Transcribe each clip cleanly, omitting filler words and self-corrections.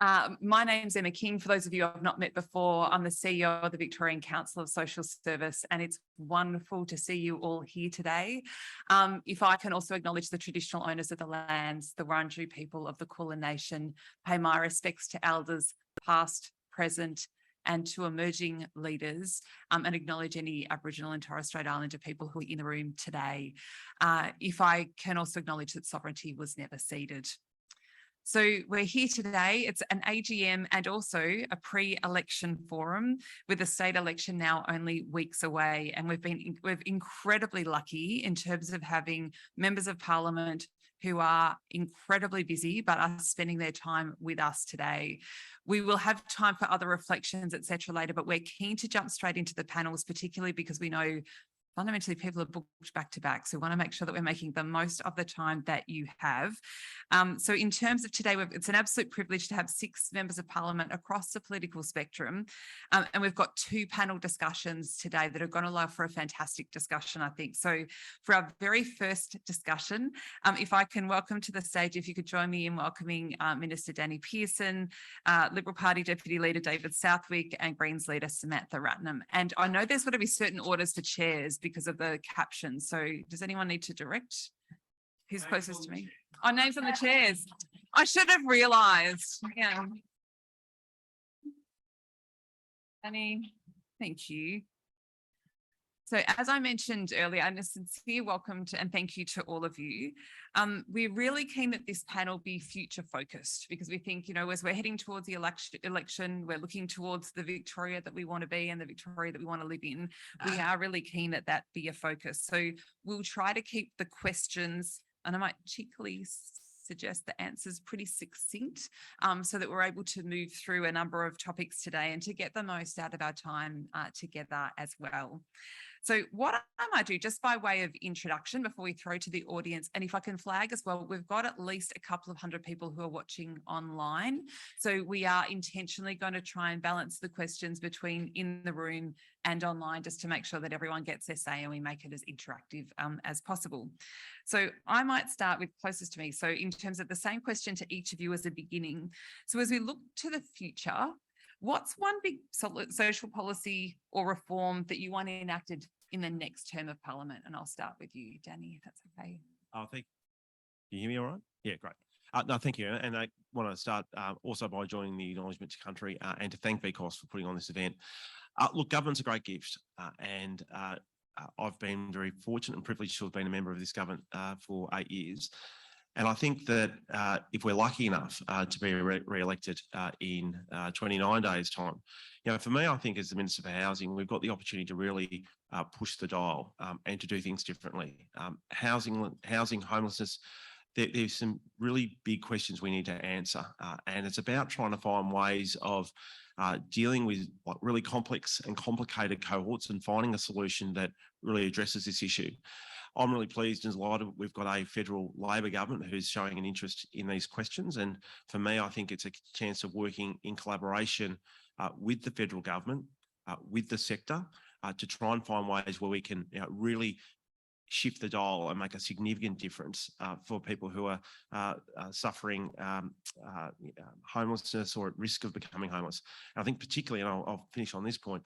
My name's Emma King. For those of you I've not met before, I'm the CEO of the Victorian Council of Social Service, and it's wonderful to see you all here today. If I can also acknowledge the traditional owners of the lands, the Wurundjeri people of the Kulin Nation, pay my respects to elders past, present, and to emerging leaders, and acknowledge any Aboriginal and Torres Strait Islander people who are in the room today. If I can also acknowledge that sovereignty was never ceded. So we're here today. It's an AGM and also a pre-election forum with the state election now only weeks away. And we're incredibly lucky in terms of having members of parliament who are incredibly busy, but are spending their time with us today. We will have time for other reflections, etc. later, but we're keen to jump straight into the panels, particularly because we know fundamentally people are booked back to back. So we want to make sure that we're making the most of the time that you have. So in terms of today, it's an absolute privilege to have 6 members of parliament across the political spectrum. And we've got 2 panel discussions today that are going to allow for a fantastic discussion, I think. So for our very first discussion, if I can welcome to the stage, if you could join me in welcoming Minister Danny Pearson, Liberal Party Deputy Leader David Southwick, and Greens Leader Samantha Ratnam. And I know there's going to be certain orders for chairs because of the captions. So does anyone need to direct? Who's closest to me? Oh, names on the chairs. I should have realised. Yeah. Danny, thank you. So as I mentioned earlier, and a sincere welcome to and thank you to all of you. We're really keen that this panel be future focused because we think, you know, as we're heading towards the election, we're looking towards the Victoria that we want to be and the Victoria that we want to live in. We are really keen that that be a focus. So we'll try to keep the questions, and I might cheekily suggest the answers pretty succinct so that we're able to move through a number of topics today and to get the most out of our time together as well. So what I might do, just by way of introduction before we throw to the audience, and if I can flag as well, we've got at least a couple of hundred people who are watching online. So we are intentionally going to try and balance the questions between in the room and online just to make sure that everyone gets their say and we make it as interactive as possible. So I might start with closest to me. So in terms of the same question to each of you as a beginning. So as we look to the future, what's one big social policy or reform that you want enacted in the next term of Parliament? And I'll start with you, Danny, if that's okay. Oh, can you hear me all right? Yeah, great. No, thank you. And I want to start also by joining the acknowledgement to country and to thank VCOSS for putting on this event. Look, government's a great gift and I've been very fortunate and privileged to have been a member of this government for 8 years. And I think that if we're lucky enough to be re-elected in 29 days' time, you know, for me, I think as the Minister for Housing, we've got the opportunity to really push the dial and to do things differently. Housing, homelessness, there's some really big questions we need to answer. And it's about trying to find ways of dealing with really complex and complicated cohorts and finding a solution that really addresses this issue. I'm really pleased and delighted we've got a federal Labor government who's showing an interest in these questions. And for me, I think it's a chance of working in collaboration with the federal government, with the sector, to try and find ways where we can really shift the dial and make a significant difference for people who are suffering homelessness or at risk of becoming homeless. And I think particularly, and I'll finish on this point,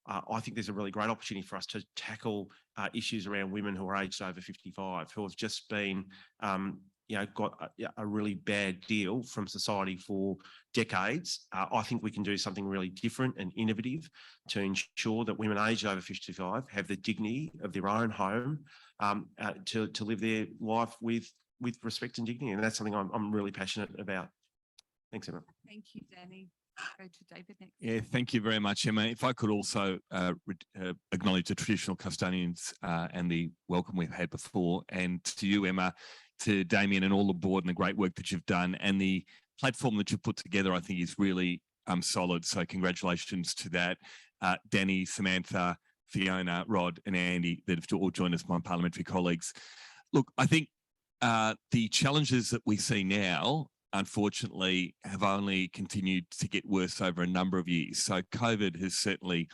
I think there's a really great opportunity for us to tackle issues around women who are aged over 55, who have just been, got a really bad deal from society for decades. I think we can do something really different and innovative to ensure that women aged over 55 have the dignity of their own home to live their life with respect and dignity. And that's something I'm really passionate about. Thanks, Emma. Thank you, Danny. Go to David next. Yeah, thank you very much, Emma. If I could also acknowledge the traditional custodians and the welcome we've had before, and to you, Emma, to Damien and all the board and the great work that you've done, and the platform that you've put together, I think is really solid. So congratulations to that. Danny, Samantha, Fiona, Rod and Andy that have all joined us, my parliamentary colleagues. Look, I think the challenges that we see now, unfortunately, have only continued to get worse over a number of years. So COVID has certainly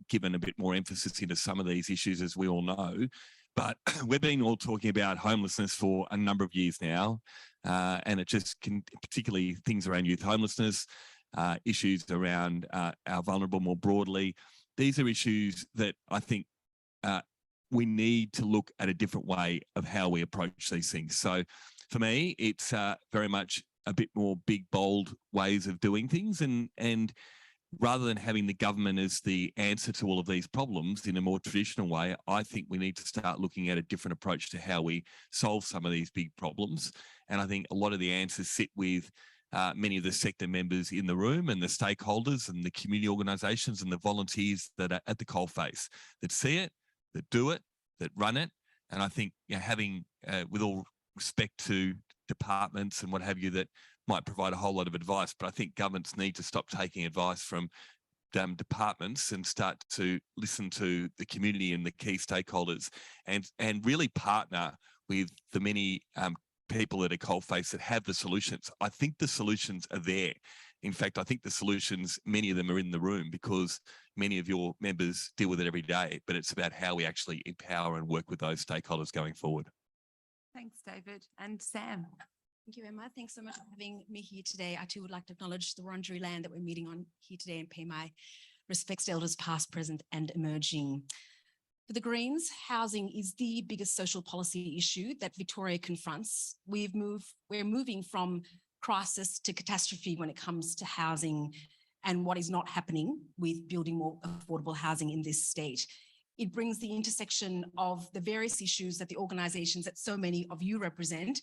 given a bit more emphasis into some of these issues, as we all know. But we've been all talking about homelessness for a number of years now. and it just can, particularly things around youth homelessness, issues around our vulnerable more broadly. These are issues that I think we need to look at a different way of how we approach these things. So for me, it's very much a bit more big, bold ways of doing things. And rather than having the government as the answer to all of these problems in a more traditional way, I think we need to start looking at a different approach to how we solve some of these big problems. And I think a lot of the answers sit with many of the sector members in the room and the stakeholders and the community organisations and the volunteers that are at the coalface, that see it, that do it, that run it. And I think having, with all respect to departments and what have you, that might provide a whole lot of advice, but I think governments need to stop taking advice from departments and start to listen to the community and the key stakeholders, and really partner with the many people at a coalface that have the solutions. I think the solutions are there. In fact, I think the solutions, many of them are in the room because many of your members deal with it every day, but it's about how we actually empower and work with those stakeholders going forward. Thanks, David. And Sam. Thank you, Emma. Thanks so much for having me here today. I too would like to acknowledge the Wurundjeri land that we're meeting on here today and pay my respects to elders past, present and emerging. For the Greens, housing is the biggest social policy issue that Victoria confronts. We're moving from crisis to catastrophe when it comes to housing and what is not happening with building more affordable housing in this state. It brings the intersection of the various issues that the organisations that so many of you represent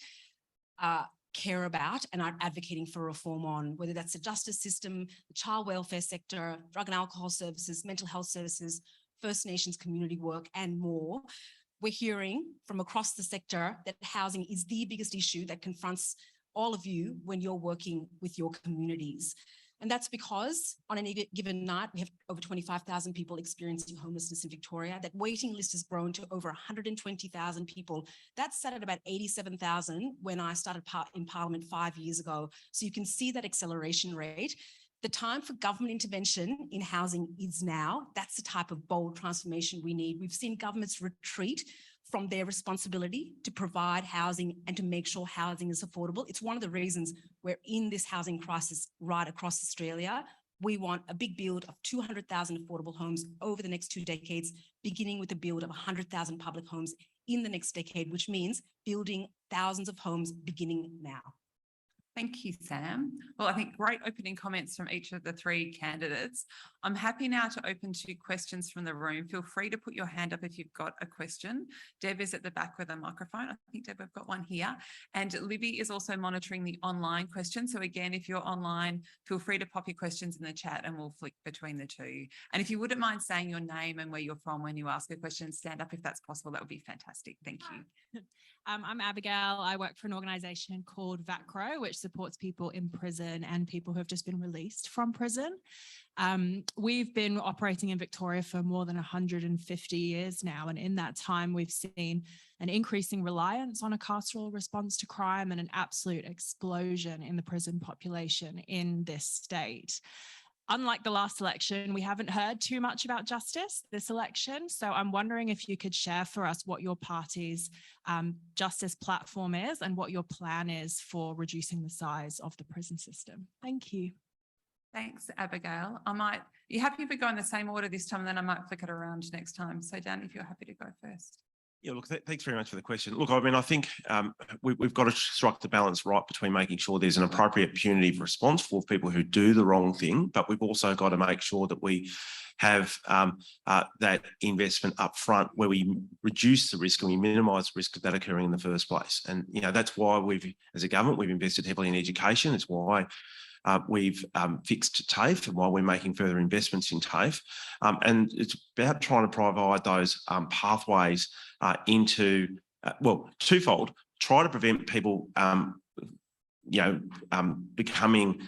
care about and are advocating for reform on, whether that's the justice system, the child welfare sector, drug and alcohol services, mental health services, First Nations community work and more. We're hearing from across the sector that housing is the biggest issue that confronts all of you when you're working with your communities. And that's because on any given night, we have over 25,000 people experiencing homelessness in Victoria. That waiting list has grown to over 120,000 people. That sat at about 87,000 when I started in Parliament 5 years ago. So you can see that acceleration rate. The time for government intervention in housing is now. That's the type of bold transformation we need. We've seen governments retreat from their responsibility to provide housing and to make sure housing is affordable. It's one of the reasons we're in this housing crisis right across Australia. We want a big build of 200,000 affordable homes over the next 2 decades, beginning with a build of 100,000 public homes in the next decade, which means building thousands of homes beginning now. Thank you, Sam. Well, I think great opening comments from each of the three candidates. I'm happy now to open to questions from the room. Feel free to put your hand up if you've got a question. Deb is at the back with a microphone. I think, Deb, we've got one here. And Libby is also monitoring the online questions. So again, if you're online, feel free to pop your questions in the chat and we'll flick between the two. And if you wouldn't mind saying your name and where you're from when you ask a question, stand up if that's possible. That would be fantastic. Thank you. I'm Abigail. I work for an organisation called VACRO, which supports people in prison and people who have just been released from prison. We've been operating in Victoria for more than 150 years now, and in that time we've seen an increasing reliance on a carceral response to crime and an absolute explosion in the prison population in this state. Unlike the last election, we haven't heard too much about justice this election. So I'm wondering if you could share for us what your party's justice platform is and what your plan is for reducing the size of the prison system. Thank you. Thanks, Abigail. Are you happy if we go in the same order this time? Then I might flick it around next time. So Dan, if you're happy to go first. Yeah, look, thanks very much for the question. Look, I mean, I think we've got to strike the balance right between making sure there's an appropriate punitive response for people who do the wrong thing, but we've also got to make sure that we have that investment up front where we reduce the risk and we minimise the risk of that occurring in the first place. And, you know, that's why as a government, we've invested heavily in education. It's why we've fixed TAFE and why we're making further investments in TAFE. And it's about trying to provide those pathways into, well, twofold, try to prevent people becoming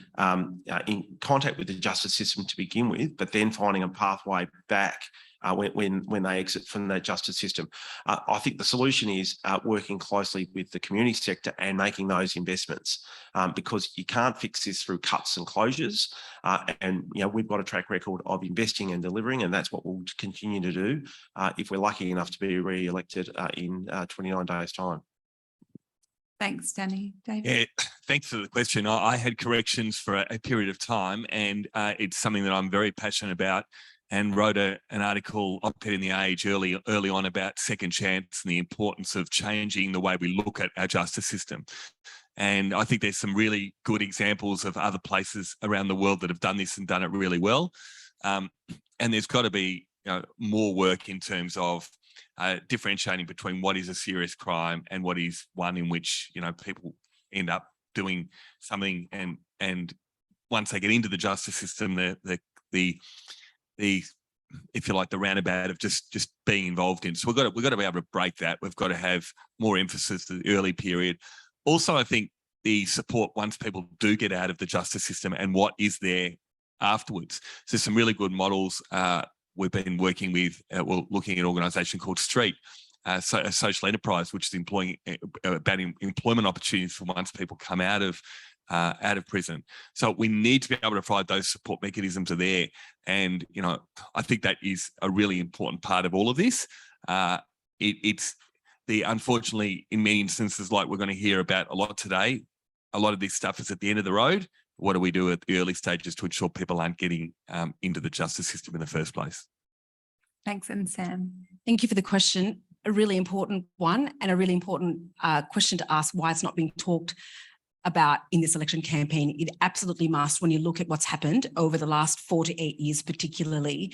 in contact with the justice system to begin with, but then finding a pathway back when they exit from the justice system. I think the solution is working closely with the community sector and making those investments, because you can't fix this through cuts and closures. And we've got a track record of investing and delivering, and that's what we'll continue to do if we're lucky enough to be re-elected in 29 days' time. Thanks, Danny. David? Yeah, thanks for the question. I had corrections for a period of time, and it's something that I'm very passionate about, and wrote an article op-ed in The Age early on about second chance and the importance of changing the way we look at our justice system. And I think there's some really good examples of other places around the world that have done this and done it really well. And there's got to be more work in terms of differentiating between what is a serious crime and what is one in which people end up doing something, and once they get into the justice system, the if you like, the roundabout of just being involved in. So we've got to be able to break that. We've got to have more emphasis in the early period. Also, I think the support once people do get out of the justice system and what is there afterwards. So some really good models. We've been working with, looking at an organisation called Street, a social enterprise, which is about employment opportunities for once people come out of prison. So we need to be able to provide those support mechanisms are there. And, I think that is a really important part of all of this. It's unfortunately, in many instances, like we're going to hear about a lot today, a lot of this stuff is at the end of the road. What do we do at the early stages to ensure people aren't getting into the justice system in the first place? Thanks, and Sam. Thank you for the question. A really important one, and a really important question to ask why it's not being talked about in this election campaign. It absolutely must when you look at what's happened over the last 4 to 8 years particularly.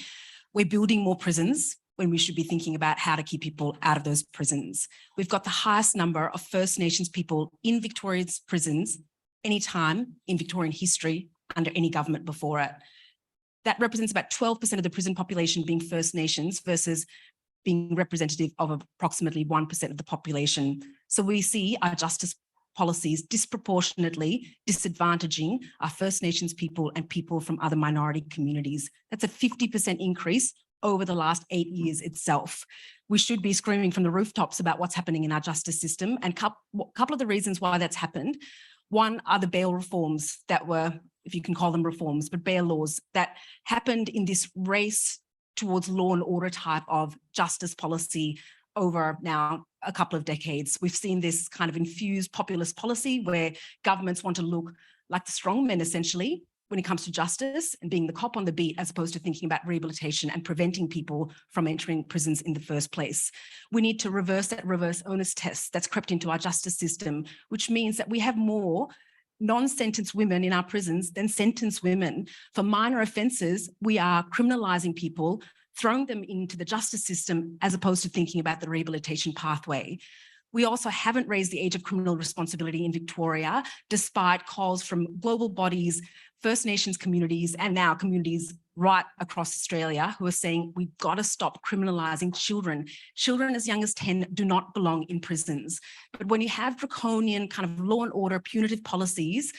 We're building more prisons when we should be thinking about how to keep people out of those prisons. We've got the highest number of First Nations people in Victoria's prisons any time in Victorian history under any government before it. That represents about 12% of the prison population being First Nations versus being representative of approximately 1% of the population. So we see our justice policies disproportionately disadvantaging our First Nations people and people from other minority communities. That's a 50% increase over the last 8 years itself. We should be screaming from the rooftops about what's happening in our justice system, and a couple of the reasons why that's happened. One are the bail reforms that were, if you can call them reforms, but bail laws that happened in this race towards law and order type of justice policy over now a couple of decades. We've seen this kind of infused populist policy where governments want to look like the strong men, essentially, when it comes to justice and being the cop on the beat, as opposed to thinking about rehabilitation and preventing people from entering prisons in the first place. We need to reverse that reverse onus test that's crept into our justice system, which means that we have more non-sentenced women in our prisons than sentenced women. For minor offences, we are criminalising people, throwing them into the justice system as opposed to thinking about the rehabilitation pathway. We also haven't raised the age of criminal responsibility in Victoria, despite calls from global bodies, First Nations communities, and now communities right across Australia who are saying we've got to stop criminalising children. Children as young as 10 do not belong in prisons. But when you have draconian kind of law and order punitive policies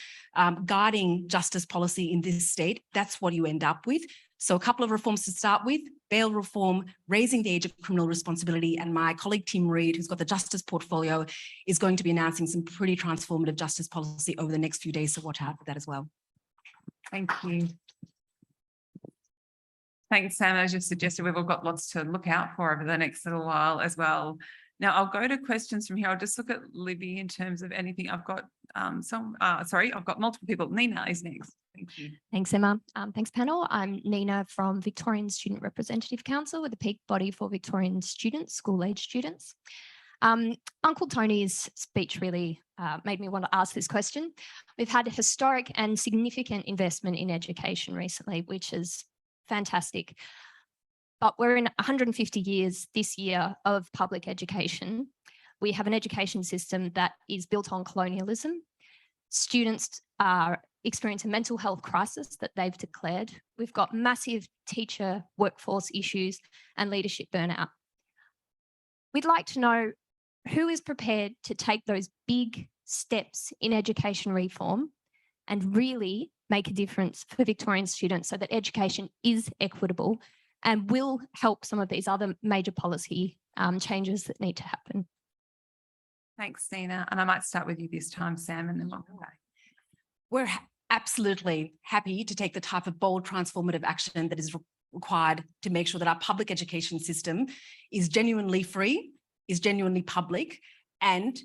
guiding justice policy in this state, that's what you end up with. So a couple of reforms to start with: bail reform, raising the age of criminal responsibility, and my colleague Tim Reid, who's got the justice portfolio, is going to be announcing some pretty transformative justice policy over the next few days, so watch out for that as well. Thank you. Thanks, Sam. As you suggested, we've all got lots to look out for over the next little while as well. Now, I'll go to questions from here. I'll just look at Libby in terms of anything. I've got I've got multiple people. Nina is next. Thank you. Thanks, Emma. Thanks, panel. I'm Nina from Victorian Student Representative Council, with a peak body for Victorian students, school-age students. Uncle Tony's speech really made me want to ask this question. We've had historic and significant investment in education recently, which is fantastic. But we're in 150 years this year of public education. We have an education system that is built on colonialism. Students are experiencing a mental health crisis that they've declared. We've got massive teacher workforce issues and leadership burnout. We'd like to know who is prepared to take those big steps in education reform and really make a difference for Victorian students so that education is equitable and will help some of these other major policy changes that need to happen. Thanks, Nina. And I might start with you this time, Sam, and then we'll go back. We're absolutely happy to take the type of bold transformative action that is required to make sure that our public education system is genuinely free, is genuinely public, and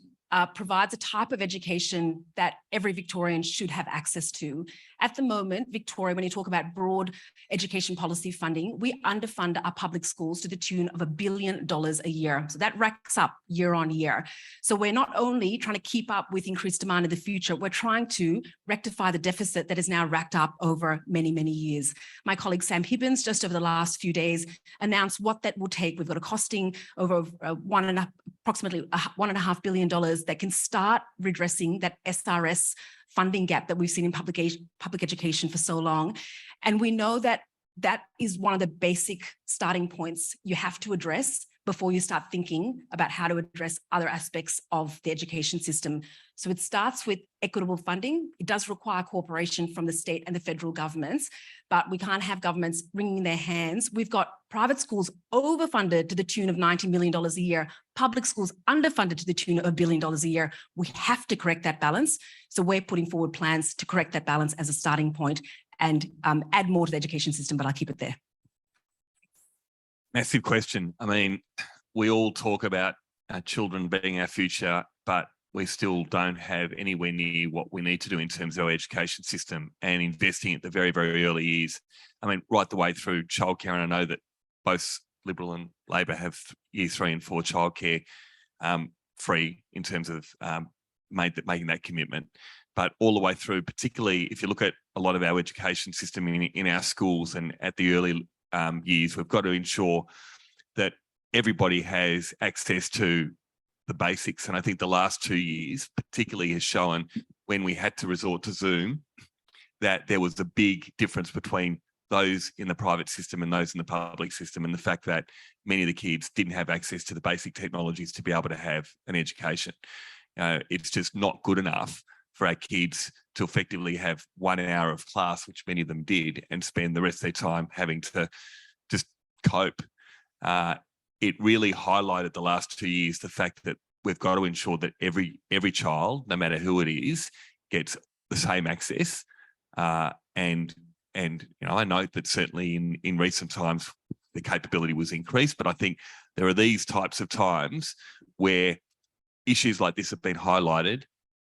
provides a type of education that every Victorian should have access to. At the moment, Victoria, when you talk about broad education policy funding, we underfund our public schools to the tune of $1 billion a year. So that racks up year on year. So we're not only trying to keep up with increased demand in the future, we're trying to rectify the deficit that is now racked up over many, many years. My colleague Sam Hibbins, just over the last few days, announced what that will take. We've got a costing over approximately $1.5 billion that can start redressing that SRS funding gap that we've seen in public education for so long. And we know that that is one of the basic starting points you have to address before you start thinking about how to address other aspects of the education system. So it starts with equitable funding. It does require cooperation from the state and the federal governments, but we can't have governments wringing their hands. We've got private schools overfunded to the tune of $90 million a year, public schools underfunded to the tune of $1 billion a year. We have to correct that balance. So we're putting forward plans to correct that balance as a starting point and add more to the education system, but I'll keep it there. Massive question. I mean, we all talk about our children being our future, but we still don't have anywhere near what we need to do in terms of our education system and investing at the very, very early years. I mean, right the way through childcare, and I know that both Liberal and Labor have year 3 and 4 childcare free in terms of making that commitment. But all the way through, particularly if you look at a lot of our education system in our schools and at the early years, we've got to ensure that everybody has access to the basics. And I think the last 2 years particularly has shown, when we had to resort to Zoom, that there was a big difference between those in the private system and those in the public system, and the fact that many of the kids didn't have access to the basic technologies to be able to have an education. It's just not good enough for our kids to effectively have 1 hour of class, which many of them did, and spend the rest of their time having to just cope. It really highlighted the last 2 years the fact that we've got to ensure that every child, no matter who it is, gets the same access. And I note that certainly in recent times the capability was increased, but I think there are these types of times where issues like this have been highlighted.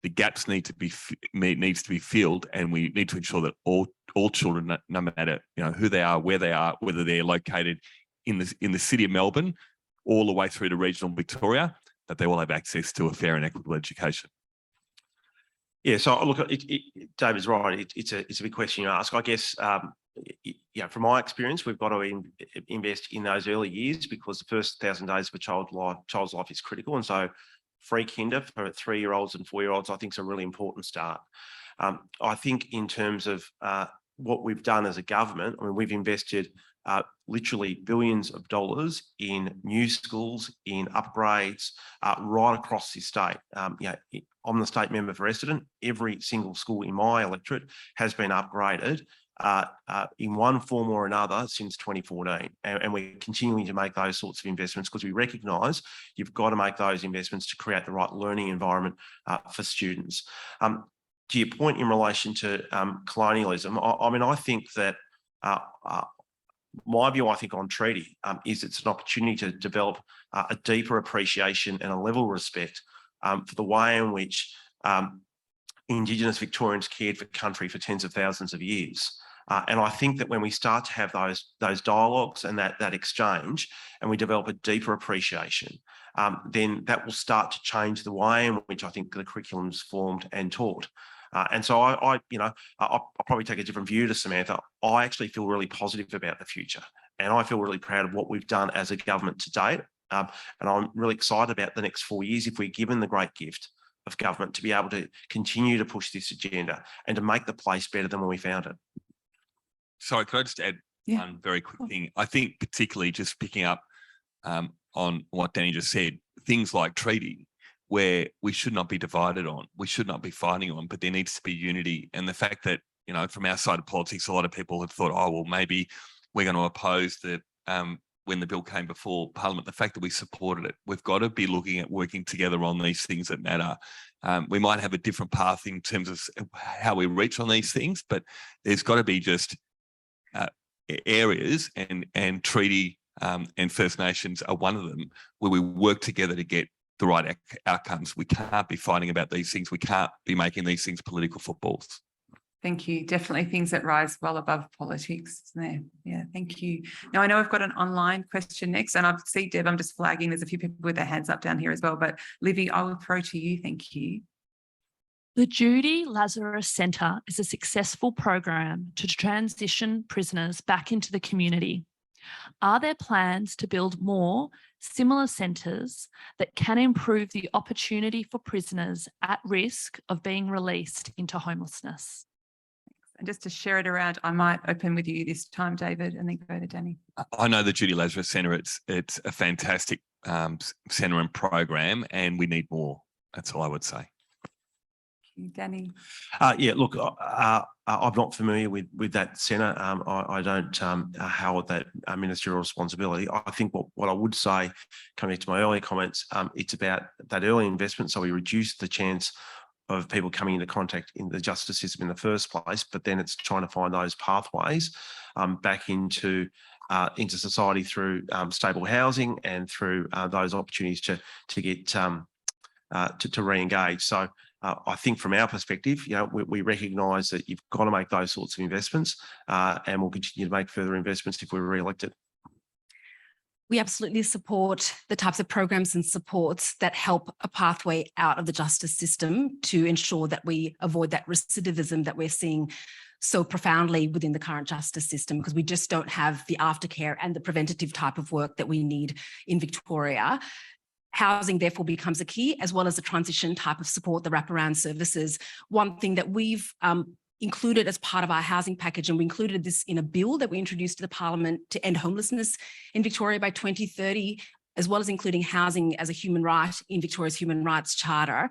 The gaps needs to be filled, and we need to ensure that all children, no matter who they are, where they are, whether they're located in the city of Melbourne, all the way through to regional Victoria, that they will have access to a fair and equitable education. Yeah, so look, David's right. It's a big question you ask. I guess, from my experience, we've got to invest in those early years, because the first 1,000 days of a child's life is critical. And so free kinder for 3-year-olds and 4-year-olds, I think, is a really important start. I think in terms of what we've done as a government, I mean, we've invested literally billions of dollars in new schools, in upgrades, right across the state. I'm the state member for Essendon. Every single school in my electorate has been upgraded in one form or another since 2014. And we're continuing to make those sorts of investments because we recognise you've got to make those investments to create the right learning environment for students. To your point in relation to colonialism, I mean, I think that my view, I think, on treaty is it's an opportunity to develop a deeper appreciation and a level of respect for the way in which Indigenous Victorians cared for country for tens of thousands of years. And I think that when we start to have those dialogues and that exchange, and we develop a deeper appreciation, then that will start to change the way in which I think the curriculum's formed and taught. And so I'll probably take a different view to Samantha. I actually feel really positive about the future, and I feel really proud of what we've done as a government to date. And I'm really excited about the next 4 years if we're given the great gift of government to be able to continue to push this agenda and to make the place better than when we found it. Sorry, could I just add one very quick thing? I think particularly just picking up on what Danny just said, things like treaty, where we should not be divided on, we should not be fighting on, but there needs to be unity. And the fact that, from our side of politics, a lot of people have thought, oh, well, maybe we're going to oppose that when the bill came before Parliament. The fact that we supported it, we've got to be looking at working together on these things that matter. We might have a different path in terms of how we reach on these things, but there's got to be just areas, and treaty and First Nations are one of them, where we work together to get the right outcomes. We can't be fighting about these things. We can't be making these things political footballs. Thank you. Definitely things that rise well above politics. Isn't there? Yeah, thank you. Now, I know I've got an online question next, and I see, Deb, I'm just flagging. There's a few people with their hands up down here as well, but Livy, I will throw to you. Thank you. The Judy Lazarus Centre is a successful program to transition prisoners back into the community. Are there plans to build more similar centres that can improve the opportunity for prisoners at risk of being released into homelessness? And just to share it around, I might open with you this time, David, and then go to Danny. I know the Judy Lazarus Centre, it's a fantastic centre and program, and we need more. That's all I would say. Danny. Yeah, look, I'm not familiar with that centre. I don't hold that ministerial responsibility. I think what I would say, coming to my earlier comments, it's about that early investment, so we reduce the chance of people coming into contact in the justice system in the first place, but then it's trying to find those pathways back into society through stable housing and through those opportunities to get to re-engage. So I think from our perspective, we recognise that you've got to make those sorts of investments, and we'll continue to make further investments if we're re-elected. We absolutely support the types of programs and supports that help a pathway out of the justice system to ensure that we avoid that recidivism that we're seeing so profoundly within the current justice system, because we just don't have the aftercare and the preventative type of work that we need in Victoria. Housing therefore becomes a key, as well as the transition type of support, the wraparound services. One thing that we've included as part of our housing package, and we included this in a bill that we introduced to the Parliament to end homelessness in Victoria by 2030, as well as including housing as a human right in Victoria's Human Rights Charter,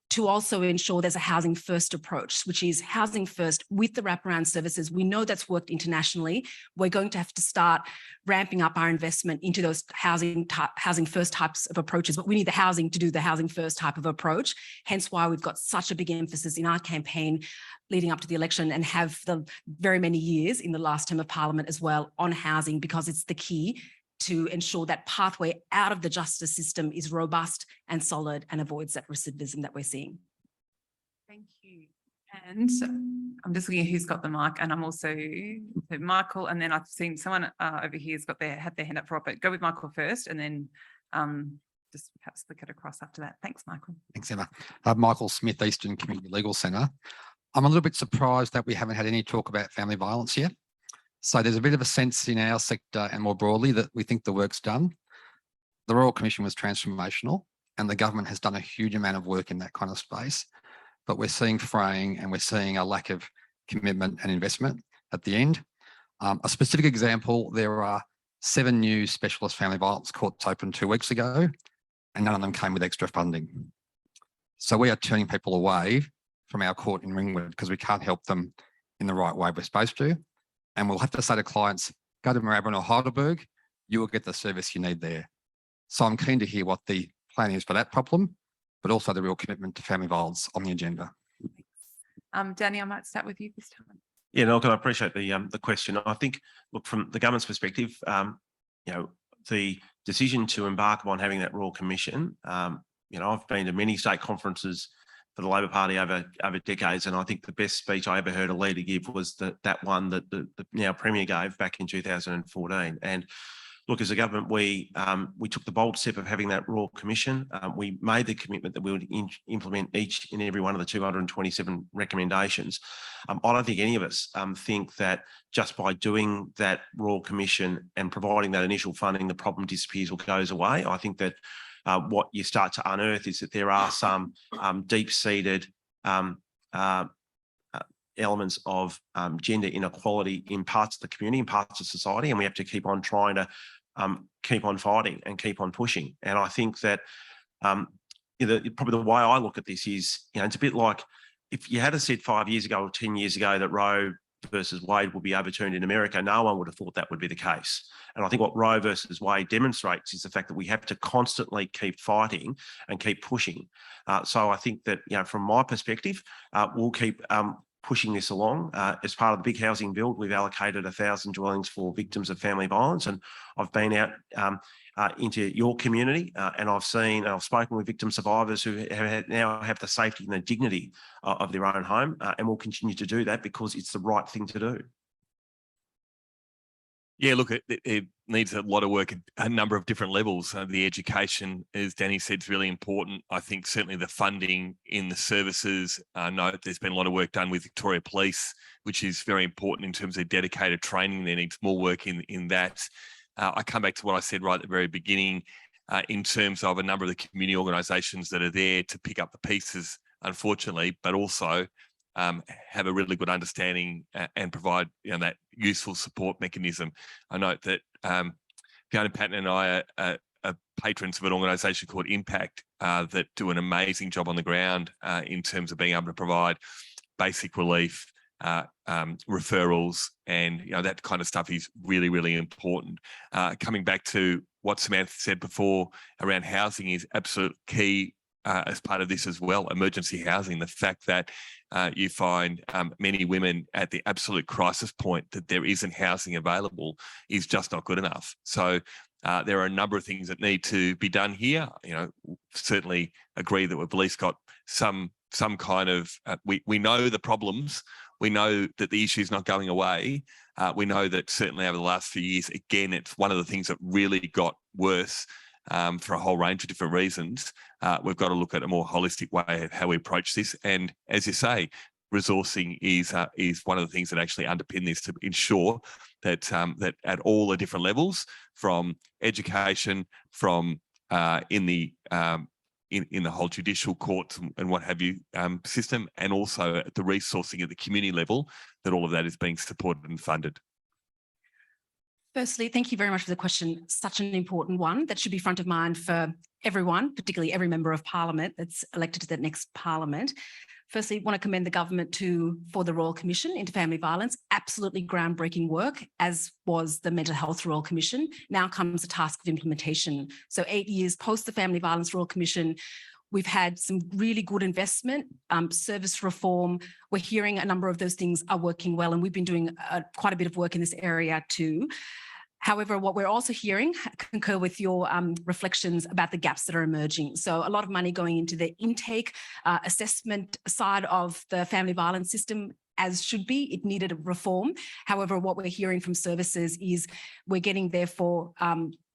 to also ensure there's a housing first approach, which is housing first with the wraparound services. We know that's worked internationally. We're going to have to start ramping up our investment into those housing first types of approaches, but we need the housing to do the housing first type of approach. Hence why we've got such a big emphasis in our campaign leading up to the election, and have the very many years in the last term of Parliament as well on housing, because it's the key to ensure that pathway out of the justice system is robust and solid and avoids that recidivism that we're seeing. Thank you. And I'm just looking at who's got the mic, and I'm also Michael, and then I've seen someone over here has had their hand up for it, but go with Michael first, and then just perhaps flick it across after that. Thanks, Michael. Thanks, Emma. Michael Smith, Eastern Community Legal Centre. I'm a little bit surprised that we haven't had any talk about family violence yet. So there's a bit of a sense in our sector and more broadly that we think the work's done. The Royal Commission was transformational, and the government has done a huge amount of work in that kind of space. But we're seeing fraying, and we're seeing a lack of commitment and investment at the end. A specific example, there are 7 new specialist family violence courts opened 2 weeks ago, and none of them came with extra funding. So we are turning people away from our court in Ringwood because we can't help them in the right way we're supposed to. And we'll have to say to clients, go to Moorabbin or Heidelberg, you will get the service you need there. So I'm keen to hear what the plan is for that problem, but also the real commitment to family violence on the agenda. Danny, I might start with you this time. Yeah, no, I appreciate the question. I think, look, from the government's perspective, the decision to embark upon having that Royal Commission, I've been to many state conferences for the Labor Party over decades, and I think the best speech I ever heard a leader give was that one that the now Premier gave back in 2014. And look, as a government, we took the bold step of having that Royal Commission. We made the commitment that we would implement each and every one of the 227 recommendations. I don't think any of us think that just by doing that Royal Commission and providing that initial funding, the problem disappears or goes away. I think that what you start to unearth is that there are some deep-seated elements of gender inequality in parts of the community, in parts of society, and we have to keep on trying to keep on fighting and keep on pushing. And I think that probably the way I look at this is, it's a bit like if you had said 5 years ago or 10 years ago that Roe versus Wade would be overturned in America, no one would have thought that would be the case. And I think what Roe versus Wade demonstrates is the fact that we have to constantly keep fighting and keep pushing. So I think that, from my perspective, we'll keep pushing this along. As part of the big housing build, we've allocated 1,000 dwellings for victims of family violence, and I've been out into your community and I've spoken with victim survivors who now have the safety and the dignity of their own home, and will continue to do that because it's the right thing to do. Yeah, look, it needs a lot of work at a number of different levels. The education, as Danny said, is really important. I think certainly the funding in the services, note there's been a lot of work done with Victoria Police, which is very important in terms of dedicated training. There needs more work in that. I come back to what I said right at the very beginning in terms of a number of the community organisations that are there to pick up the pieces, unfortunately, but also have a really good understanding and provide that useful support mechanism. I note that Fiona, Patten and I are patrons of an organisation called Impact that do an amazing job on the ground in terms of being able to provide basic relief, referrals, and that kind of stuff is really, really important. Coming back to what Samantha said before around housing is absolute key as part of this as well. Emergency housing, the fact that you find many women at the absolute crisis point that there isn't housing available is just not good enough. So there are a number of things that need to be done here. Certainly agree that we've at least got some kind of, we know the problems. We know that the issue is not going away. We know that certainly over the last few years, again, it's one of the things that really got worse for a whole range of different reasons. We've got to look at a more holistic way of how we approach this. And as you say, resourcing is one of the things that actually underpin this to ensure that that at all the different levels, from education, from in the whole judicial courts and what have you system, and also at the resourcing at the community level, that all of that is being supported and funded. Firstly, thank you very much for the question. Such an important one that should be front of mind for everyone, particularly every member of Parliament that's elected to the next Parliament. Firstly, want to commend the government for the Royal Commission into Family Violence. Absolutely groundbreaking work, as was the Mental Health Royal Commission. Now comes the task of implementation. So 8 years post the Family Violence Royal Commission, we've had some really good investment, service reform. We're hearing a number of those things are working well, and we've been doing quite a bit of work in this area too. However, what we're also hearing, concur with your reflections about the gaps that are emerging. So a lot of money going into the intake assessment side of the family violence system, as should be. It needed a reform. However, what we're hearing from services is we're getting therefore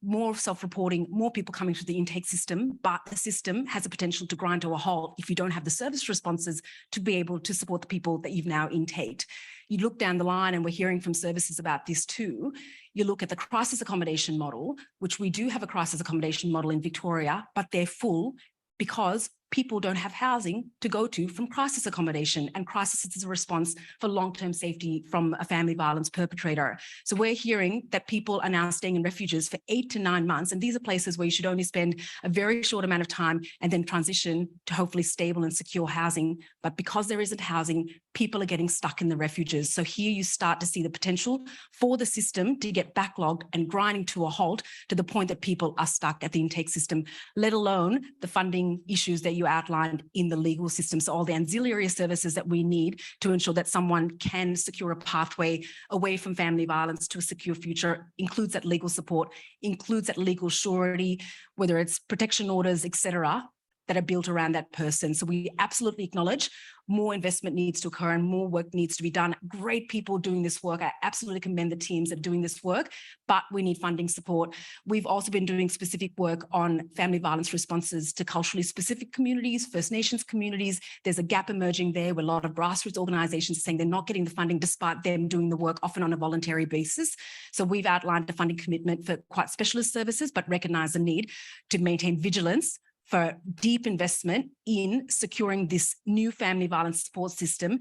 more self-reporting, more people coming through the intake system, but the system has a potential to grind to a halt if you don't have the service responses to be able to support the people that you've now intaked. You look down the line, and we're hearing from services about this too. You look at the crisis accommodation model, which we do have a crisis accommodation model in Victoria, but they're full because people don't have housing to go to from crisis accommodation, and crisis is a response for long-term safety from a family violence perpetrator. So we're hearing that people are now staying in refuges for 8 to 9 months, and these are places where you should only spend a very short amount of time and then transition to hopefully stable and secure housing. But because there isn't housing, people are getting stuck in the refuges. So here you start to see the potential for the system to get backlogged and grinding to a halt to the point that people are stuck at the intake system, let alone the funding issues that you outlined in the legal system. So all the ancillary services that we need to ensure that someone can secure a pathway away from family violence to a secure future includes that legal support, includes that legal surety, whether it's protection orders, etc., that are built around that person. So we absolutely acknowledge more investment needs to occur and more work needs to be done. Great people doing this work. I absolutely commend the teams that are doing this work, but we need funding support. We've also been doing specific work on family violence responses to culturally specific communities, First Nations communities. There's a gap emerging there where a lot of grassroots organisations are saying they're not getting the funding despite them doing the work often on a voluntary basis. So we've outlined a funding commitment for quite specialist services, but recognise the need to maintain vigilance for deep investment in securing this new family violence support system,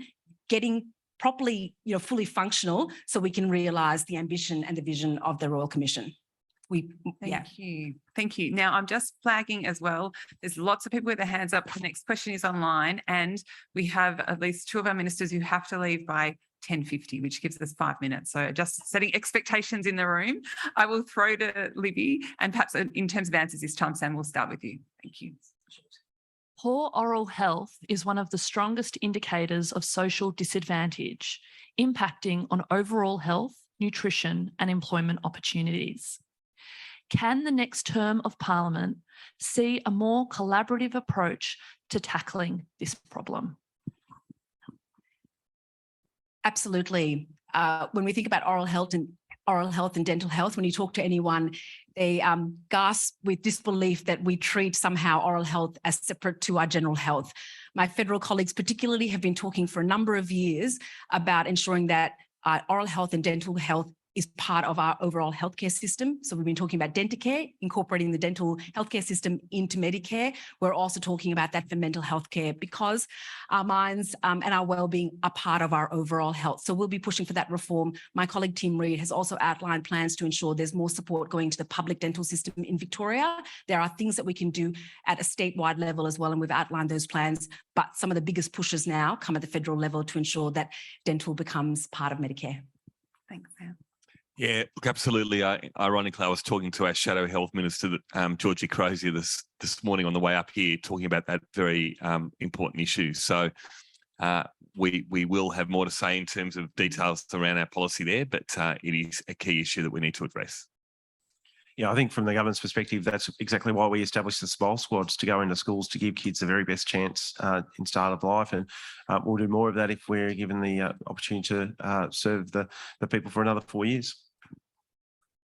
getting properly, fully functional, so we can realise the ambition and the vision of the Royal Commission. Thank you. Now, I'm just flagging as well. There's lots of people with their hands up. The next question is online, and we have at least 2 of our ministers who have to leave by 10:50, which gives us 5 minutes. So just setting expectations in the room. I will throw to Libby, and perhaps in terms of answers this time, Sam, we'll start with you. Thank you. Poor oral health is one of the strongest indicators of social disadvantage, impacting on overall health, nutrition, and employment opportunities. Can the next term of Parliament see a more collaborative approach to tackling this problem? Absolutely. When we think about oral health and dental health, when you talk to anyone, they gasp with disbelief that we treat somehow oral health as separate to our general health. My federal colleagues particularly have been talking for a number of years about ensuring that oral health and dental health is part of our overall healthcare system. So we've been talking about Denticare, incorporating the dental healthcare system into Medicare. We're also talking about that for mental health care because our minds and our well-being are part of our overall health. So we'll be pushing for that reform. My colleague Tim Reid has also outlined plans to ensure there's more support going to the public dental system in Victoria. There are things that we can do at a statewide level as well, and we've outlined those plans. But some of the biggest pushes now come at the federal level to ensure that dental becomes part of Medicare. Thanks, Sam. Yeah, look, absolutely. Ironically, I was talking to our Shadow Health Minister, Georgie Crozier, this morning on the way up here, talking about that very important issue. So we will have more to say in terms of details around our policy there, but it is a key issue that we need to address. Yeah, I think from the government's perspective, that's exactly why we established the Smile Squads, to go into schools to give kids the very best chance in start of life. And we'll do more of that if we're given the opportunity to serve the people for another 4 years.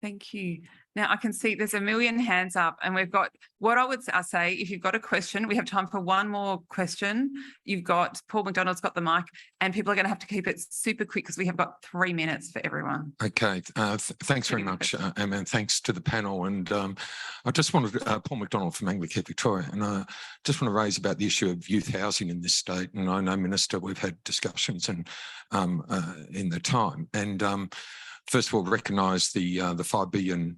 Thank you. Now I can see there's a million hands up, and we've got what I would say, if you've got a question, we have time for one more question. You've got Paul McDonald's got the mic, and people are going to have to keep it super quick because we have got 3 minutes for everyone. Okay, thanks very much, Emma, and thanks to the panel. And I just wanted, Paul McDonald from Anglicare Victoria, and I just want to raise about the issue of youth housing in this state. And I know, Minister, we've had discussions and in the time, and first of all, recognise the $5 billion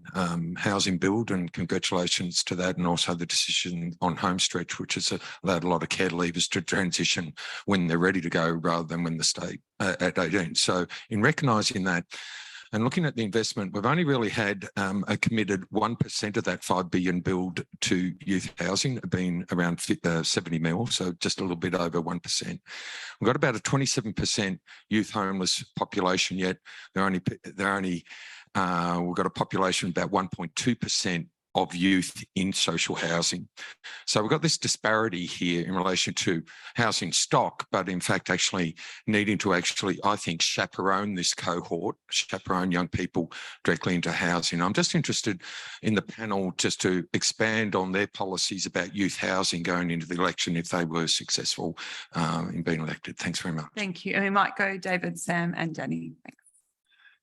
housing build, and congratulations to that, and also the decision on Homestretch, which has allowed a lot of care leavers to transition when they're ready to go rather than when the state at 18. So in recognising that and looking at the investment, we've only really had a committed 1% of that $5 billion build to youth housing, being around 70 mil, so just a little bit over 1%. We've got about a 27% youth homeless population, yet we've got a population of about 1.2% of youth in social housing. So we've got this disparity here in relation to housing stock, but in fact actually needing to I think, chaperone this cohort, chaperone young people directly into housing. I'm just interested in the panel just to expand on their policies about youth housing going into the election if they were successful in being elected. Thanks very much. Thank you. And we might go David, Sam and Danny. Thanks.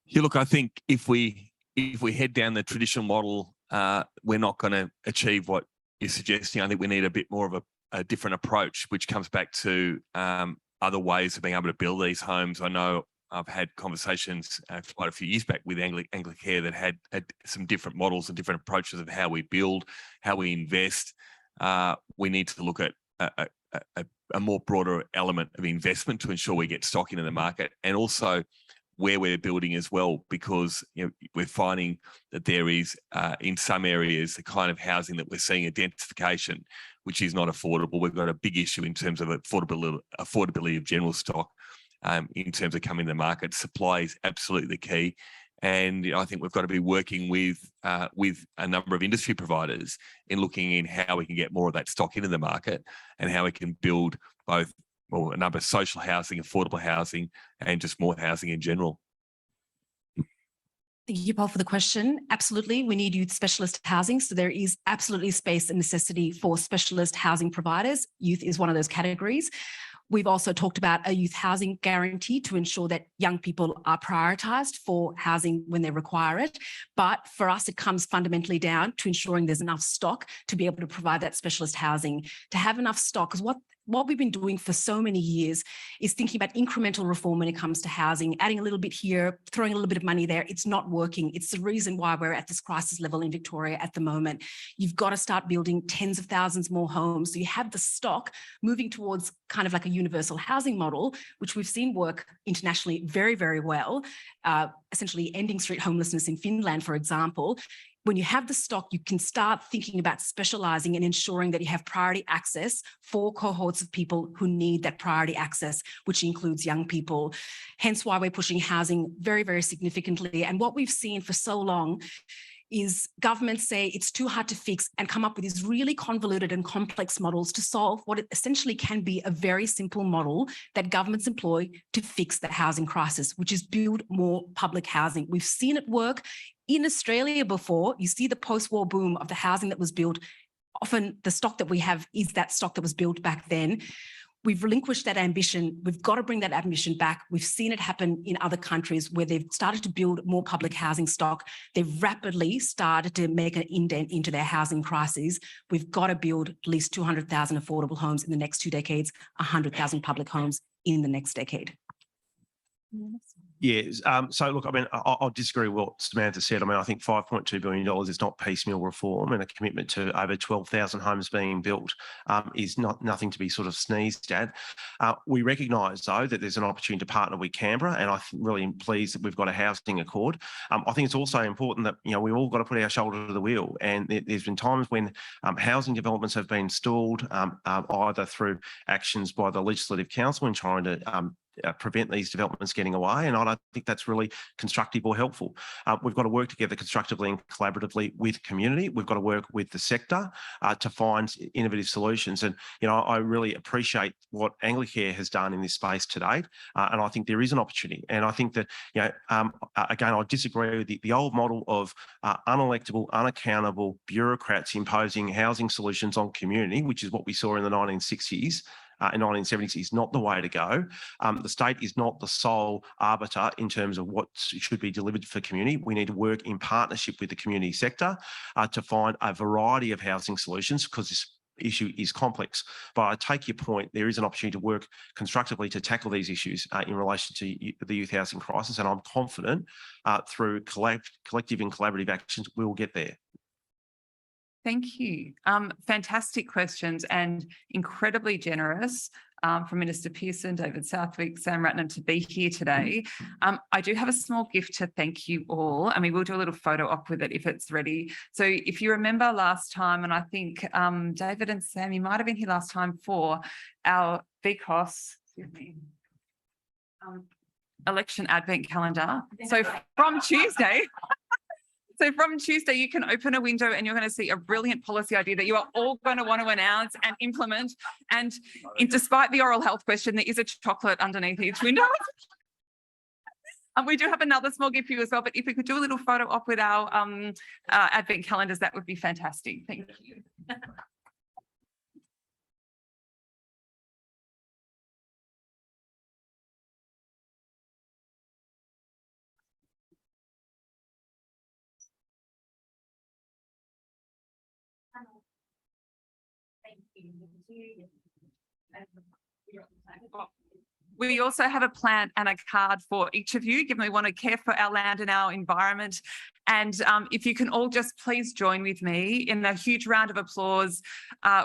Yeah, look, I think if we head down the traditional model, we're not going to achieve what you're suggesting. I think we need a bit more of a different approach, which comes back to other ways of being able to build these homes. I know I've had conversations quite a few years back with Anglicare that had some different models and different approaches of how we build, how we invest. We need to look at a more broader element of investment to ensure we get stock into the market, and also where we're building as well, because we're finding that there is in some areas the kind of housing that we're seeing, identification, which is not affordable. We've got a big issue in terms of affordability of general stock in terms of coming to the market. Supply is absolutely the key, and I think we've got to be working with a number of industry providers in looking in how we can get more of that stock into the market and how we can build both a number of social housing, affordable housing, and just more housing in general. Thank you, Paul, for the question. Absolutely, we need youth specialist housing. So there is absolutely space and necessity for specialist housing providers. Youth is one of those categories. We've also talked about a youth housing guarantee to ensure that young people are prioritised for housing when they require it. But for us, it comes fundamentally down to ensuring there's enough stock to be able to provide that specialist housing. To have enough stock, because what we've been doing for so many years is thinking about incremental reform when it comes to housing, adding a little bit here, throwing a little bit of money there. It's not working. It's the reason why we're at this crisis level in Victoria at the moment. You've got to start building tens of thousands more homes. So you have the stock moving towards kind of like a universal housing model, which we've seen work internationally very, very well, essentially ending street homelessness in Finland, for example. when you have the stock, you can start thinking about specializing and ensuring that you have priority access for cohorts of people who need that priority access, which includes young people. Hence why we're pushing housing very, very significantly. And what we've seen for so long is governments say it's too hard to fix and come up with these really convoluted and complex models to solve what it essentially can be a very simple model that governments employ to fix the housing crisis, which is build more public housing. We've seen it work in Australia before. You see the post-war boom of the housing that was built. Often the stock that we have is that stock that was built back then. We've relinquished that ambition. We've got to bring that ambition back. We've seen it happen in other countries where they've started to build more public housing stock. They've rapidly started to make an indent into their housing crises. We've got to build at least 200,000 affordable homes in the next 2 decades, 100,000 public homes in the next decade. Yes. So look, I mean, I'll disagree with what Samantha said. I mean, I think $5.2 billion is not piecemeal reform, and a commitment to over 12,000 homes being built is nothing to be sort of sneezed at. We recognise, though, that there's an opportunity to partner with Canberra, and I'm really pleased that we've got a housing accord. I think it's also important that, we've all got to put our shoulder to the wheel, and there's been times when housing developments have been stalled, either through actions by the Legislative Council in trying to prevent these developments getting away, and I don't think that's really constructive or helpful. We've got to work together constructively and collaboratively with community. We've got to work with the sector to find innovative solutions. And I really appreciate what Anglicare has done in this space to date, and I think there is an opportunity. And I think that again, I disagree with the old model of unelectable, unaccountable bureaucrats imposing housing solutions on community, which is what we saw in the 1960s. In 1970s is not the way to go. The state is not the sole arbiter in terms of what should be delivered for community. We need to work in partnership with the community sector to find a variety of housing solutions, because this issue is complex. But I take your point, there is an opportunity to work constructively to tackle these issues in relation to the youth housing crisis, and I'm confident through collective and collaborative actions, we will get there. Thank you. Fantastic questions and incredibly generous from Minister Pearson, David Southwick, Sam Ratnam to be here today. I do have a small gift to thank you all, and we will do a little photo op with it if it's ready. So if you remember last time, and I think David and Sam, you might have been here last time for our VCOSS, election advent calendar. So from Tuesday, you can open a window and you're going to see a brilliant policy idea that you are all going to want to announce and implement. And despite the oral health question, there is a chocolate underneath each window. We do have another small gift for you as well, but if we could do a little photo op with our advent calendars, that would be fantastic. Thank you. We also have a plant and a card for each of you, given we want to care for our land and our environment. And if you can all just please join with me in a huge round of applause.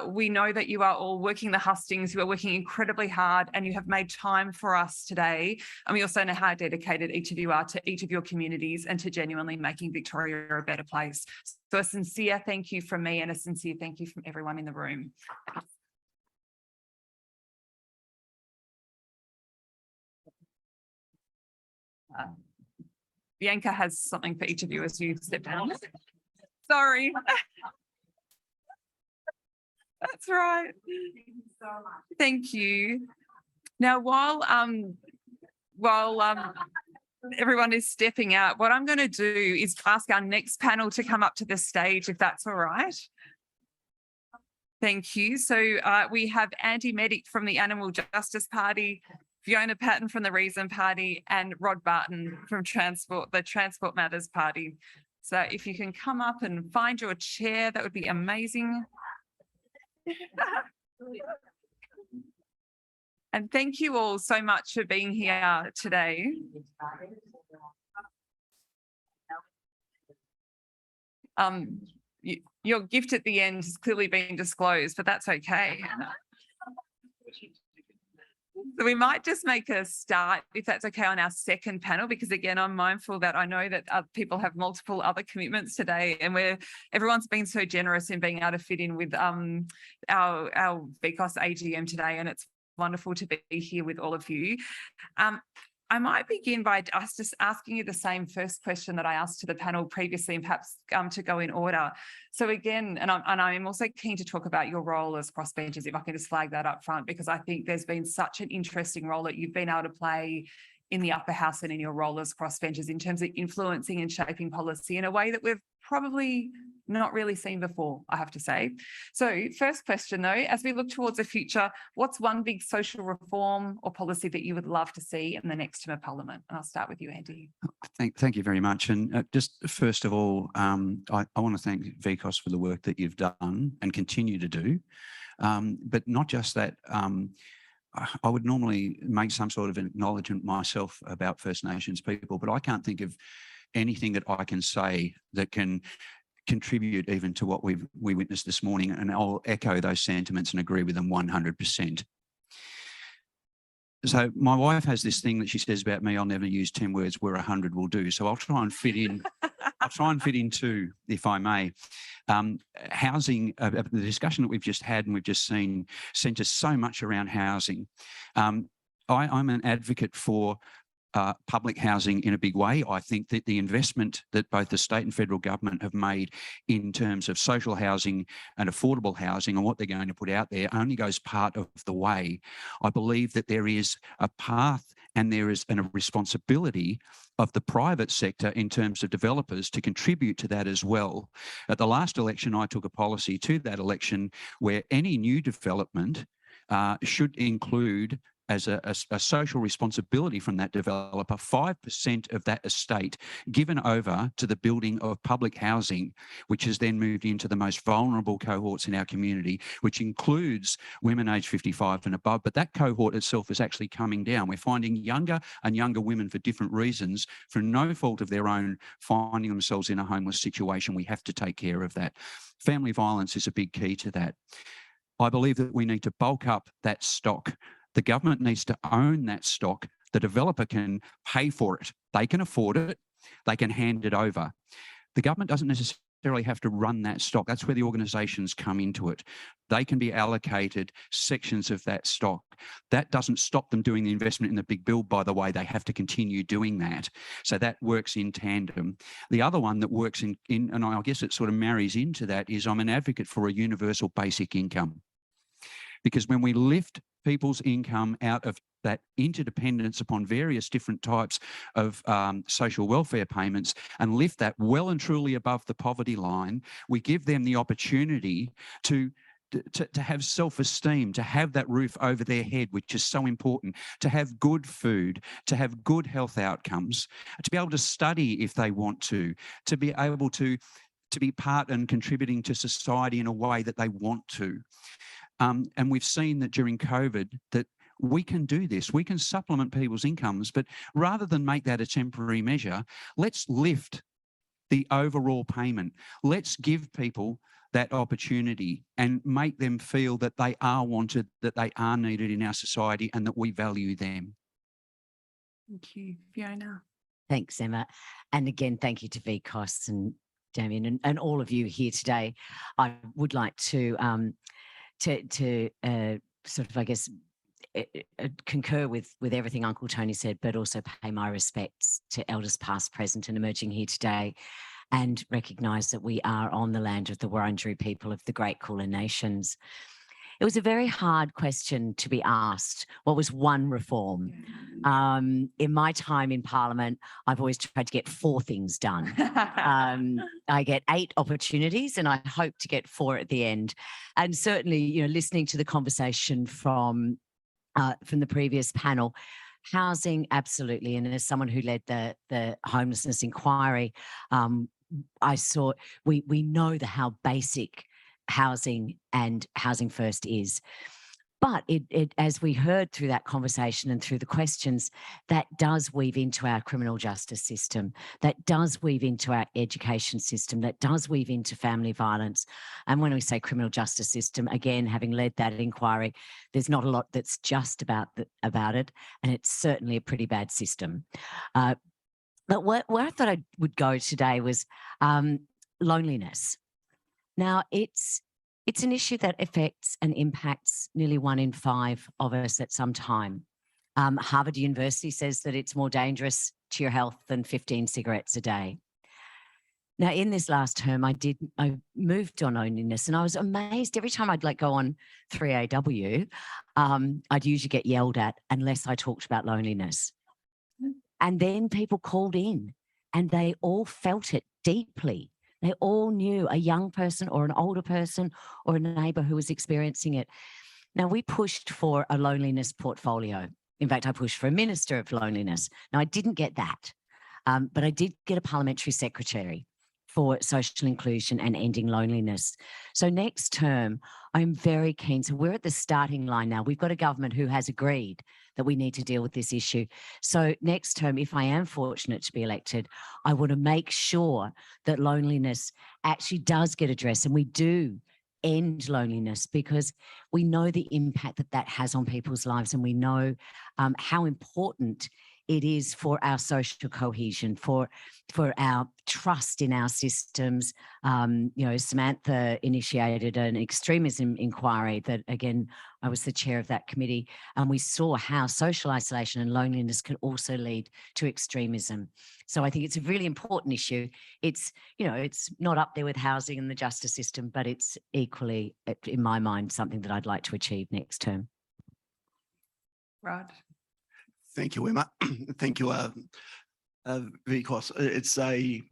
We know that you are all working the hustings, you are working incredibly hard, and you have made time for us today. And we also know how dedicated each of you are to each of your communities and to genuinely making Victoria a better place. So a sincere thank you from me and a sincere thank you from everyone in the room. Bianca has something for each of you as you step down. Sorry. That's right. Thank you. Now, while everyone is stepping out, what I'm going to do is ask our next panel to come up to the stage, if that's all right. Thank you. So we have Andy Meddick from the Animal Justice Party, Fiona Patten from the Reason Party, and Rod Barton from the Transport Matters Party. So if you can come up and find your chair, that would be amazing. And thank you all so much for being here today. Your gift at the end has clearly been disclosed, but that's okay. So we might just make a start, if that's okay, on our second panel, because again, I'm mindful that I know that people have multiple other commitments today, and everyone's been so generous in being able to fit in with our VCOSS AGM today, and it's wonderful to be here with all of you. I might begin by us just asking you the same first question that I asked to the panel previously, and perhaps to go in order. So again, and I'm also keen to talk about your role as crossbenchers, if I can just flag that up front, because I think there's been such an interesting role that you've been able to play in the upper house and in your role as crossbenchers in terms of influencing and shaping policy in a way that we've probably not really seen before, I have to say. So first question though, as we look towards the future, what's one big social reform or policy that you would love to see in the next term of Parliament? And I'll start with you, Andy. Thank you very much. And just first of all, I want to thank VCOSS for the work that you've done and continue to do. But not just that, I would normally make some sort of an acknowledgement myself about First Nations people, but I can't think of anything that I can say that can contribute even to what we witnessed this morning. And I'll echo those sentiments and agree with them 100%. So my wife has this thing that she says about me, I'll never use 10 words where 100 will do. So I'll try and fit in, two, if I may. Housing, the discussion that we've just had and we've just seen centres so much around housing. I'm an advocate for public housing in a big way. I think that the investment that both the state and federal government have made in terms of social housing and affordable housing and what they're going to put out there only goes part of the way. I believe that there is a path and there is a responsibility of the private sector in terms of developers to contribute to that as well. At the last election, I took a policy to that election where any new development should include as a social responsibility from that developer, 5% of that estate given over to the building of public housing, which has then moved into the most vulnerable cohorts in our community, which includes women aged 55 and above. But that cohort itself is actually coming down. We're finding younger and younger women for different reasons, for no fault of their own, finding themselves in a homeless situation. We have to take care of that. Family violence is a big key to that. I believe that we need to bulk up that stock. The government needs to own that stock. The developer can pay for it. They can afford it. They can hand it over. The government doesn't necessarily have to run that stock. That's where the organisations come into it. They can be allocated sections of that stock. That doesn't stop them doing the investment in the big build, by the way. They have to continue doing that. So that works in tandem. The other one that works in and I guess it sort of marries into that, is I'm an advocate for a universal basic income. Because when we lift people's income out of that interdependence upon various different types of social welfare payments and lift that well and truly above the poverty line, we give them the opportunity to have self-esteem, to have that roof over their head, which is so important, to have good food, to have good health outcomes, to be able to study if they want to be able to be part and contributing to society in a way that they want to. And we've seen that during COVID that we can do this. We can supplement people's incomes, but rather than make that a temporary measure, let's lift the overall payment. Let's give people that opportunity and make them feel that they are wanted, that they are needed in our society, and that we value them. Thank you, Fiona. Thanks, Emma. And again, thank you to VCOSS and Damien and all of you here today. I would like to sort of, I guess, concur with everything Uncle Tony said, but also pay my respects to elders past, present and emerging here today, and recognise that we are on the land of the Wurundjeri people of the Great Kulin Nations. It was a very hard question to be asked. What was one reform? In my time in Parliament, I've always tried to get 4 things done. I get 8 opportunities and I hope to get 4 at the end. And certainly, you know, listening to the conversation from the previous panel, housing, absolutely. And as someone who led the homelessness inquiry, I saw, we know how basic housing and housing first is. But it, as we heard through that conversation and through the questions, that does weave into our criminal justice system, that does weave into our education system, that does weave into family violence. And when we say criminal justice system, again, having led that inquiry, there's not a lot that's just about it, and it's certainly a pretty bad system. But where I thought I would go today was loneliness. Now, it's an issue that affects and impacts nearly 1 in 5 of us at some time. Harvard University says that it's more dangerous to your health than 15 cigarettes a day. Now, in this last term, I moved on loneliness, and I was amazed every time I'd go on 3AW, I'd usually get yelled at unless I talked about loneliness. And then people called in and they all felt it deeply. They all knew a young person or an older person or a neighbour who was experiencing it. Now, we pushed for a loneliness portfolio. In fact, I pushed for a minister of loneliness. Now, I didn't get that, but I did get a parliamentary secretary for social inclusion and ending loneliness. So next term, I'm very keen. So we're at the starting line now. We've got a government who has agreed that we need to deal with this issue. So next term, if I am fortunate to be elected, I want to make sure that loneliness actually does get addressed, and we do end loneliness, because we know the impact that that has on people's lives, and we know how important it is for our social cohesion, for our trust in our systems. Samantha initiated an extremism inquiry that, again, I was the chair of that committee, and we saw how social isolation and loneliness can also lead to extremism. So I think it's a really important issue. It's not up there with housing and the justice system, but it's equally, in my mind, something that I'd like to achieve next term. Rod. Thank you, Emma. Thank you, VCOSS.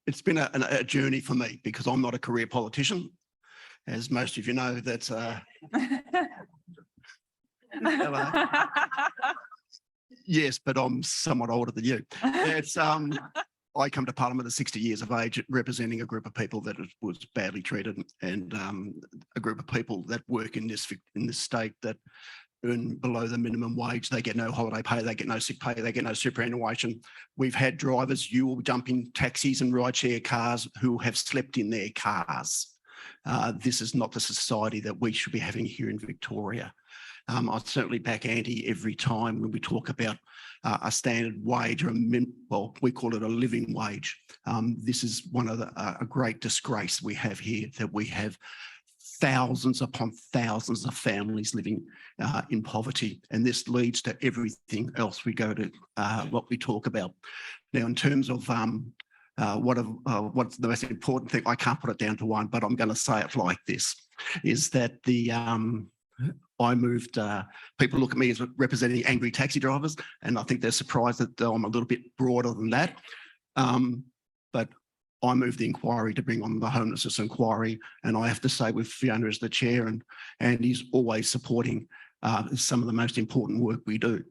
It's been a journey for me, because I'm not a career politician, as most of you know. That's yes, but I'm somewhat older than you. It's I come to Parliament at 60 years of age, representing a group of people that was badly treated, and a group of people that work in this state that earn below the minimum wage. They get no holiday pay, they get no sick pay, they get no superannuation. We've had drivers, you will jump in taxis and rideshare cars, who have slept in their cars. This is not the society that we should be having here in Victoria. I certainly back Andy every time when we talk about a standard wage, or we call it a living wage. This is one of a great disgrace we have here, that we have thousands upon thousands of families living in poverty, and this leads to everything else we go to what we talk about. Now, in terms of what's the most important thing, I can't put it down to one, but I'm going to say it like this, is that I moved, people look at me as representing angry taxi drivers, and I think they're surprised that I'm a little bit broader than that. But I moved the inquiry to bring on the homelessness inquiry, and I have to say, with Fiona as the chair, and he's always supporting some of the most important work we do.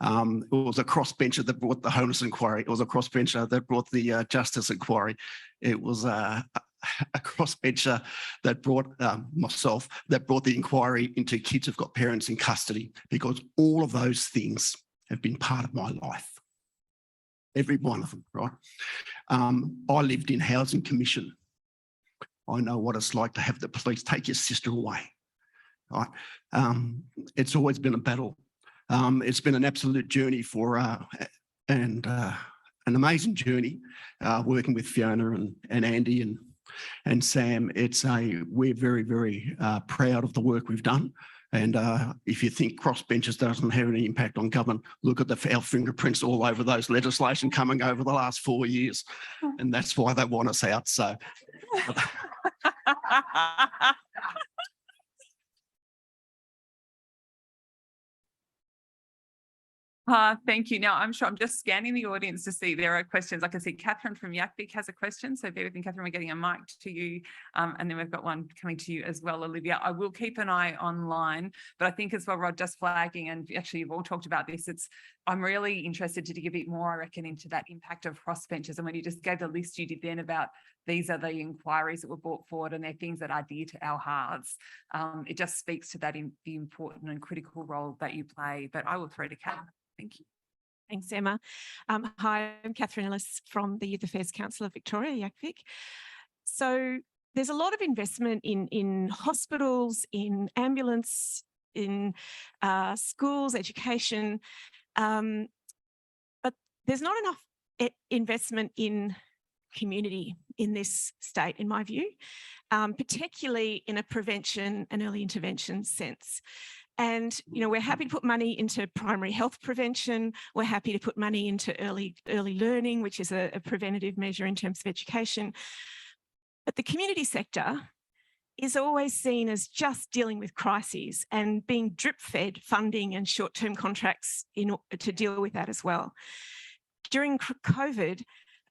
It was a crossbencher that brought the homeless inquiry. It was a crossbencher that brought the justice inquiry. It was a crossbencher that brought myself, that brought the inquiry into kids who've got parents in custody, because all of those things have been part of my life. Every one of them, right? I lived in Housing Commission. I know what it's like to have the police take your sister away, right? It's always been a battle. It's been an absolute journey and an amazing journey working with Fiona and Andy and Sam. We're very, very proud of the work we've done. And if you think crossbenchers doesn't have any impact on government, look at our fingerprints all over those legislation coming over the last 4 years. And that's why they want us out. So. Thank you. Now, I'm sure I'm just scanning the audience to see there are questions. I can see Catherine from Yakvik has a question. So bear with me, Catherine, we're getting a mic to you. And then we've got one coming to you as well, Olivia. I will keep an eye online, but I think as well, Rod, just flagging, and actually you've all talked about this, I'm really interested to dig a bit more, I reckon, into that impact of crossbenchers. And when you just gave the list you did then about these are the inquiries that were brought forward and they're things that are dear to our hearts, it just speaks to that the important and critical role that you play. But I will throw to Kat. Thank you. Thanks, Emma. Hi, I'm Catherine Ellis from the Youth Affairs Council of Victoria, Yakvik. So there's a lot of investment in hospitals, in ambulance, in schools, education, but there's not enough investment in community in this state, in my view, particularly in a prevention and early intervention sense. And, you know, we're happy to put money into primary health prevention. We're happy to put money into early learning, which is a preventative measure in terms of education. But the community sector is always seen as just dealing with crises and being drip-fed funding and short-term contracts to deal with that as well. During COVID,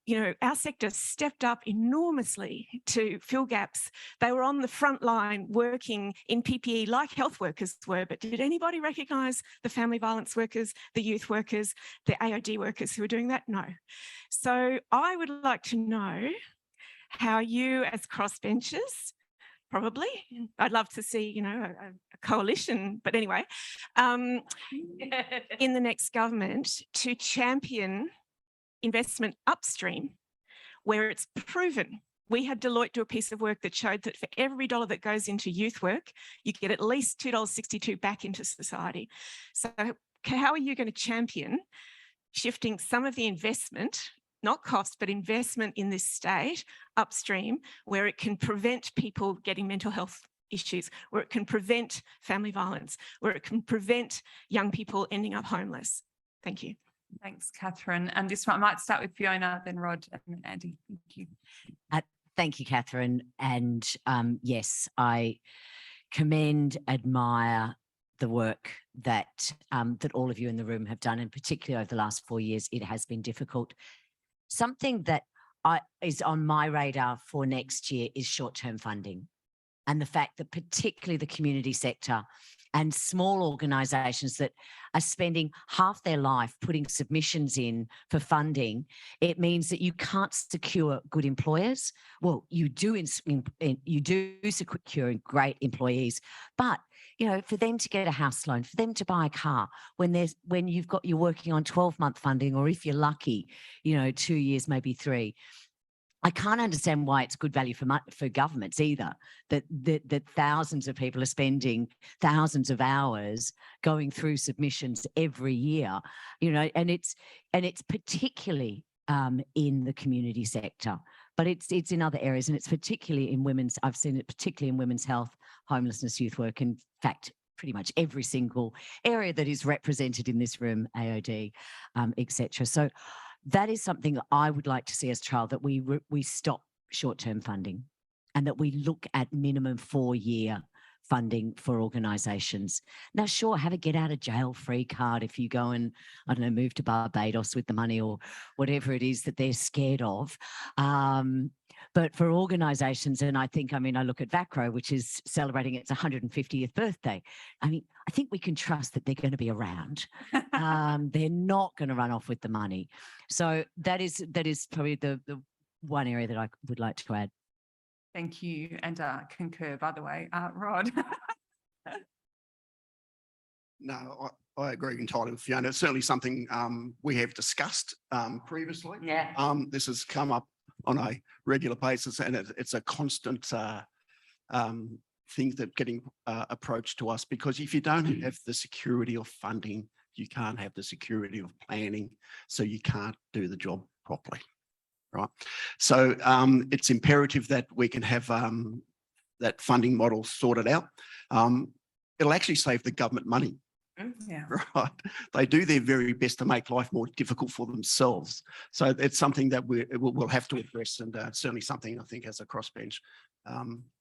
you know, our sector stepped up enormously to fill gaps. They were on the front line working in PPE like health workers were, but did anybody recognise the family violence workers, the youth workers, the AOD workers who were doing that? No. So I would like to know how you as crossbenchers, probably, I'd love to see, you know, a coalition, but anyway, in the next government to champion investment upstream where it's proven. We had Deloitte do a piece of work that showed that for every dollar that goes into youth work, you get at least $2.62 back into society. So how are you going to champion shifting some of the investment, not cost, but investment in this state upstream where it can prevent people getting mental health issues, where it can prevent family violence, where it can prevent young people ending up homeless? Thank you. Thanks, Catherine. And this one I might start with Fiona, then Rod, and then Andy. Thank you. Thank you, Catherine. And yes, I admire the work that that all of you in the room have done, and particularly over the last 4 years, it has been difficult. Something that is on my radar for next year is short-term funding, and the fact that particularly the community sector and small organisations that are spending half their life putting submissions in for funding, it means that you can't secure good employers. Well, you do secure great employees, but you know, for them to get a house loan, for them to buy a car, when you're working on 12-month funding, or if you're lucky, you know, 2 years, maybe 3. I can't understand why it's good value for governments either, that thousands of people are spending thousands of hours going through submissions every year, you know, and it's particularly in the community sector, but it's in other areas, and it's particularly in women's. I've seen it particularly in women's health, homelessness, youth work, in fact, pretty much every single area that is represented in this room, AOD, etc. So that is something that I would like to see as trial, that we stop short-term funding and that we look at minimum 4-year funding for organisations. Now, sure, have a get out of jail free card if you go and, I don't know, move to Barbados with the money or whatever it is that they're scared of. But for organisations, and I think, I mean, I look at VACRO, which is celebrating its 150th birthday. I mean, I think we can trust that they're going to be around. They're not going to run off with the money. So that is probably the one area that I would like to add. Thank you, and concur, by the way. Rod. No, I agree entirely with Fiona. It's certainly something we have discussed previously. Yeah. This has come up on a regular basis, and it's a constant thing that getting approached to us, because if you don't have the security of funding, you can't have the security of planning, so you can't do the job properly. Right. So it's imperative that we can have that funding model sorted out. It'll actually save the government money, Yeah. right? They do their very best to make life more difficult for themselves. So it's something that we'll have to address, and certainly something I think as a crossbench,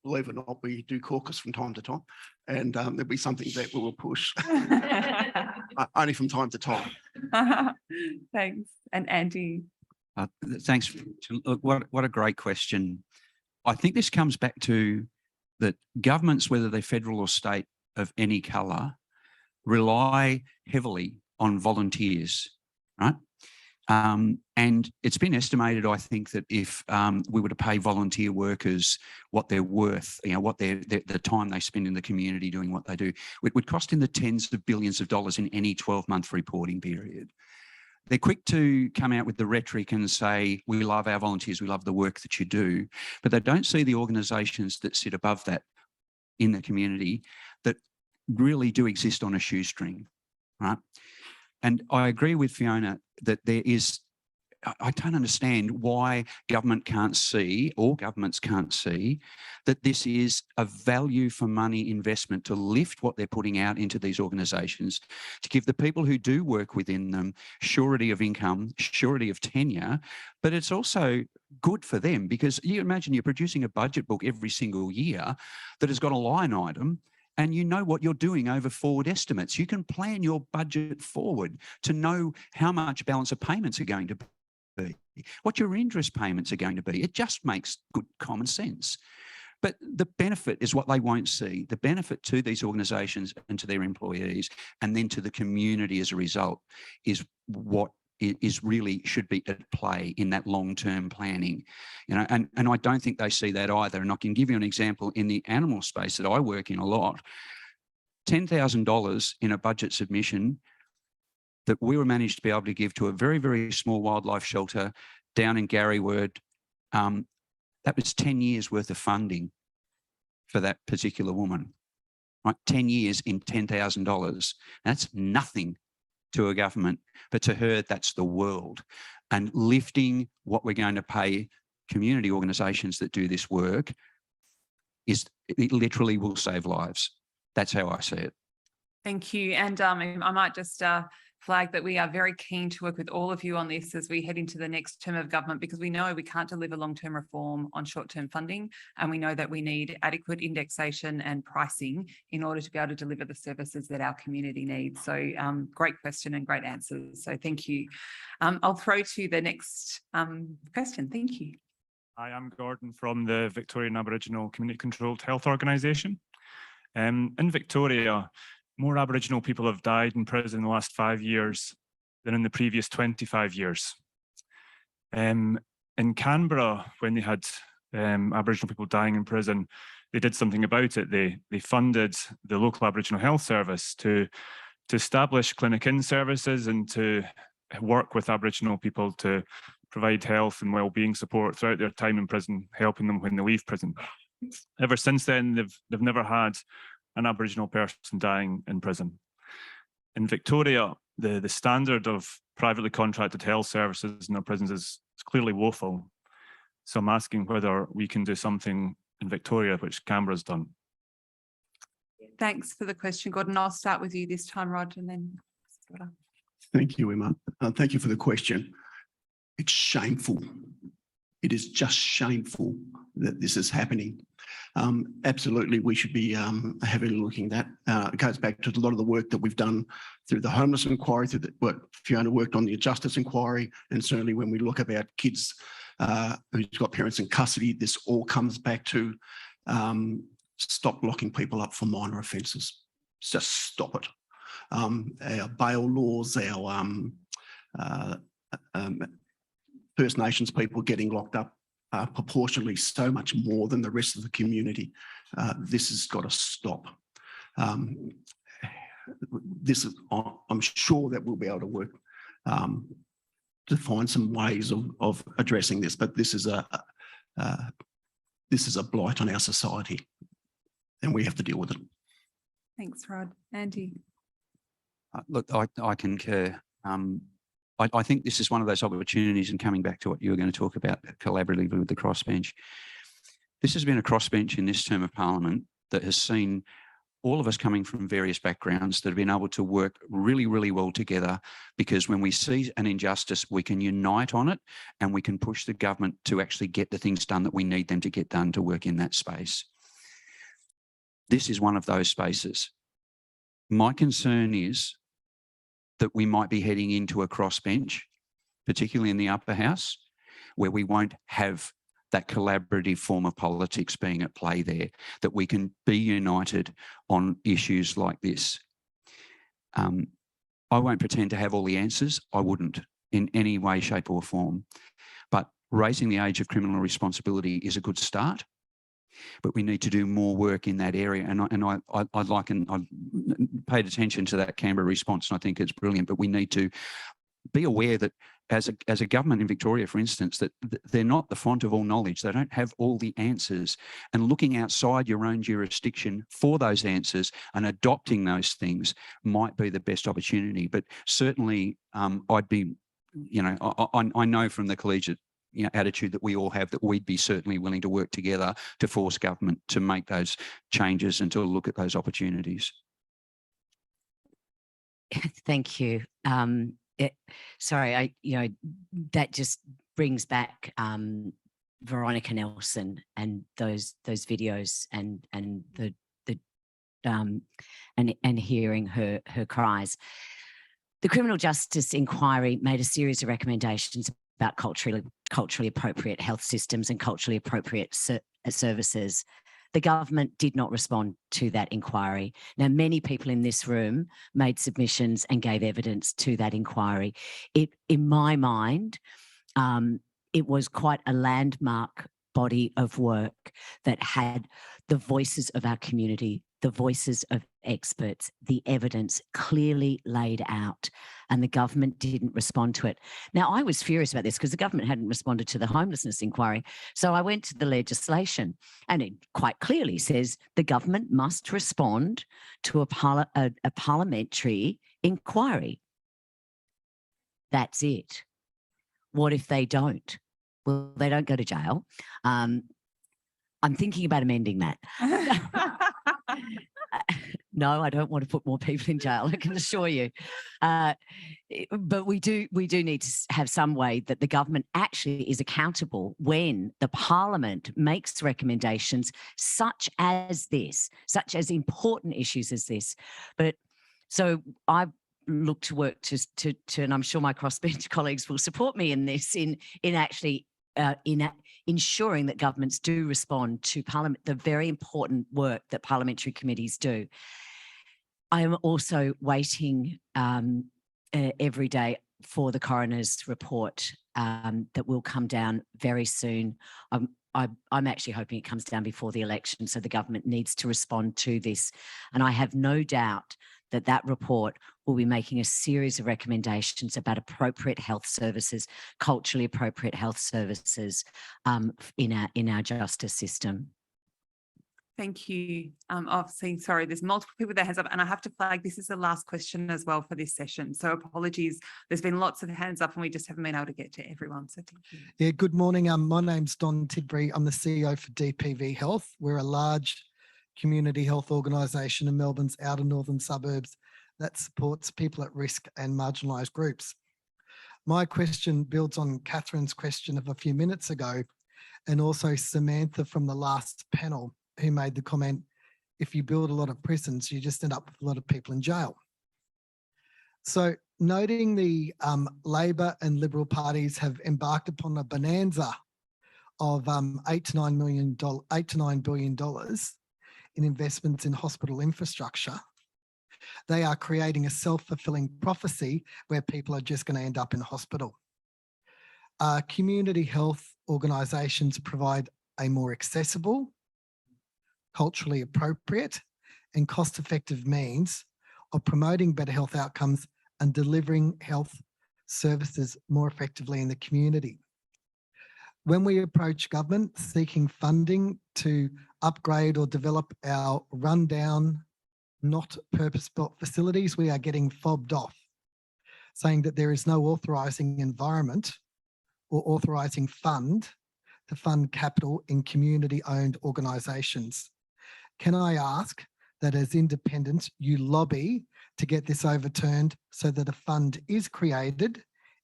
believe it or not, we do caucus from time to time, and there'll be something that we will push only from time to time. Thanks. And Andy. Thanks. Look, what a great question. I think this comes back to that governments, whether they're federal or state of any colour, rely heavily on volunteers, right? And it's been estimated, I think, that if we were to pay volunteer workers what they're worth, what the time they spend in the community doing what they do, it would cost in the tens of billions of dollars in any 12-month reporting period. They're quick to come out with the rhetoric and say, we love our volunteers, we love the work that you do, but they don't see the organisations that sit above that in the community that really do exist on a shoestring, right? And I agree with Fiona that there is, I don't understand why government can't see, or governments can't see, that this is a value for money investment to lift what they're putting out into these organisations, to give the people who do work within them surety of income, surety of tenure, but it's also good for them because you imagine you're producing a budget book every single year that has got a line item and you know what you're doing over forward estimates. You can plan your budget forward to know how much balance of payments are going to be, what your interest payments are going to be. It just makes good common sense. But the benefit is what they won't see. The benefit to these organisations and to their employees and then to the community as a result is what is really should be at play in that long-term planning, and I don't think they see that either. And I can give you an example in the animal space that I work in a lot. $10,000 in a budget submission that we were managed to be able to give to a very, very small wildlife shelter down in Garryword. That was 10 years worth of funding for that particular woman, right? 10 years in $10,000. That's nothing to a government, but to her, that's the world. And lifting what we're going to pay community organisations that do this work it literally will save lives. That's how I see it. Thank you. And I might just flag that we are very keen to work with all of you on this as we head into the next term of government, because we know we can't deliver long-term reform on short-term funding, and we know that we need adequate indexation and pricing in order to be able to deliver the services that our community needs. So great question and great answers. So thank you. I'll throw to the next question. Thank you. Hi, I'm Gordon from the Victorian Aboriginal Community Controlled Health Organisation. In Victoria, more Aboriginal people have died in prison in the last 5 years than in the previous 25 years. In Canberra, when they had Aboriginal people dying in prison, they did something about it. They funded the local Aboriginal Health Service to establish clinic-in services and to work with Aboriginal people to provide health and well-being support throughout their time in prison, helping them when they leave prison. Ever since then, they've never had an Aboriginal person dying in prison. In Victoria, the standard of privately contracted health services in our prisons is clearly woeful. So I'm asking whether we can do something in Victoria, which Canberra's done. Thanks for the question, Gordon. I'll start with you this time, Rod, and then. Thank you, Emma. Thank you for the question. It's shameful. It is just shameful that this is happening. Absolutely, we should be heavily looking at that. It goes back to a lot of the work that we've done through the homeless inquiry, through what Fiona worked on the justice inquiry, and certainly when we look about kids who've got parents in custody, this all comes back to stop locking people up for minor offences. Just stop it. Our bail laws, our First Nations people getting locked up proportionally so much more than the rest of the community. This has got to stop. This is, I'm sure that we'll be able to work to find some ways of addressing this, but this is a blight on our society, and we have to deal with it. Thanks, Rod. Andy. Look, I concur. I think this is one of those opportunities, and coming back to what you were going to talk about collaboratively with the crossbench. This has been a crossbench in this term of Parliament that has seen all of us coming from various backgrounds that have been able to work really, really well together, because when we see an injustice, we can unite on it and we can push the government to actually get the things done that we need them to get done to work in that space. This is one of those spaces. My concern is that we might be heading into a crossbench, particularly in the upper house, where we won't have that collaborative form of politics being at play there, that we can be united on issues like this. I won't pretend to have all the answers. I wouldn't in any way, shape or form. But raising the age of criminal responsibility is a good start. But we need to do more work in that area. And I paid attention to that Canberra response, and I think it's brilliant. But we need to be aware that as a government in Victoria, for instance, that they're not the font of all knowledge. They don't have all the answers. And looking outside your own jurisdiction for those answers and adopting those things might be the best opportunity. But certainly I'd be, you know, I know from the collegiate attitude that we all have, that we'd be certainly willing to work together to force government to make those changes and to look at those opportunities. Thank you. Sorry, that just brings back Veronica Nelson and those videos and hearing her cries. The Criminal Justice Inquiry made a series of recommendations about culturally appropriate health systems and culturally appropriate services. The government did not respond to that inquiry. Now, many people in this room made submissions and gave evidence to that inquiry. In my mind, it was quite a landmark body of work that had the voices of our community, the voices of experts, the evidence clearly laid out, and the government didn't respond to it. Now, I was furious about this because the government hadn't responded to the homelessness inquiry. So I went to the legislation, and it quite clearly says the government must respond to a parliamentary inquiry. That's it. What if they don't? Well, they don't go to jail. I'm thinking about amending that. No, I don't want to put more people in jail, I can assure you. But we do need to have some way that the government actually is accountable when the Parliament makes recommendations such as this, such as important issues as this. But so I look to work to and I'm sure my crossbench colleagues will support me in this, in actually ensuring that governments do respond to Parliament, the very important work that parliamentary committees do. I am also waiting every day for the coroner's report that will come down very soon. I'm actually hoping it comes down before the election, so the government needs to respond to this. And I have no doubt that that report will be making a series of recommendations about appropriate health services, culturally appropriate health services in our justice system. Thank you. Obviously, sorry, there's multiple people with their hands up, and I have to flag this is the last question as well for this session. So apologies. There's been lots of hands up and we just haven't been able to get to everyone. So thank you. Yeah, good morning. My name's Don Tidbury. I'm the CEO for DPV Health. We're a large community health organisation in Melbourne's outer northern suburbs that supports people at risk and marginalised groups. My question builds on Catherine's question of a few minutes ago, and also Samantha from the last panel, who made the comment, if you build a lot of prisons, you just end up with a lot of people in jail. So noting the Labor and Liberal parties have embarked upon a bonanza of $8 to $9 billion in investments in hospital infrastructure, they are creating a self-fulfilling prophecy where people are just going to end up in hospital. Community health organisations provide a more accessible, culturally appropriate and cost-effective means of promoting better health outcomes and delivering health services more effectively in the community. When we approach government seeking funding to upgrade or develop our rundown, not purpose-built facilities, we are getting fobbed off, saying that there is no authorising environment or authorising fund to fund capital in community-owned organisations. Can I ask, that as independent, you lobby to get this overturned so that a fund is created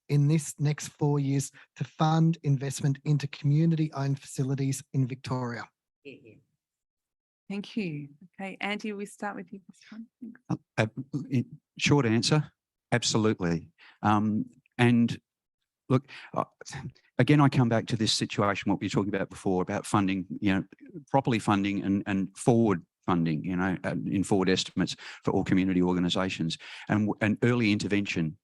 in this next 4 years to fund investment into community-owned facilities in Victoria? Thank you. Okay, Andy, we start with you this time. Short answer, absolutely. And look, again, I come back to this situation, what we were talking about before, about funding, properly funding and forward funding, in forward estimates for all community organisations and early intervention.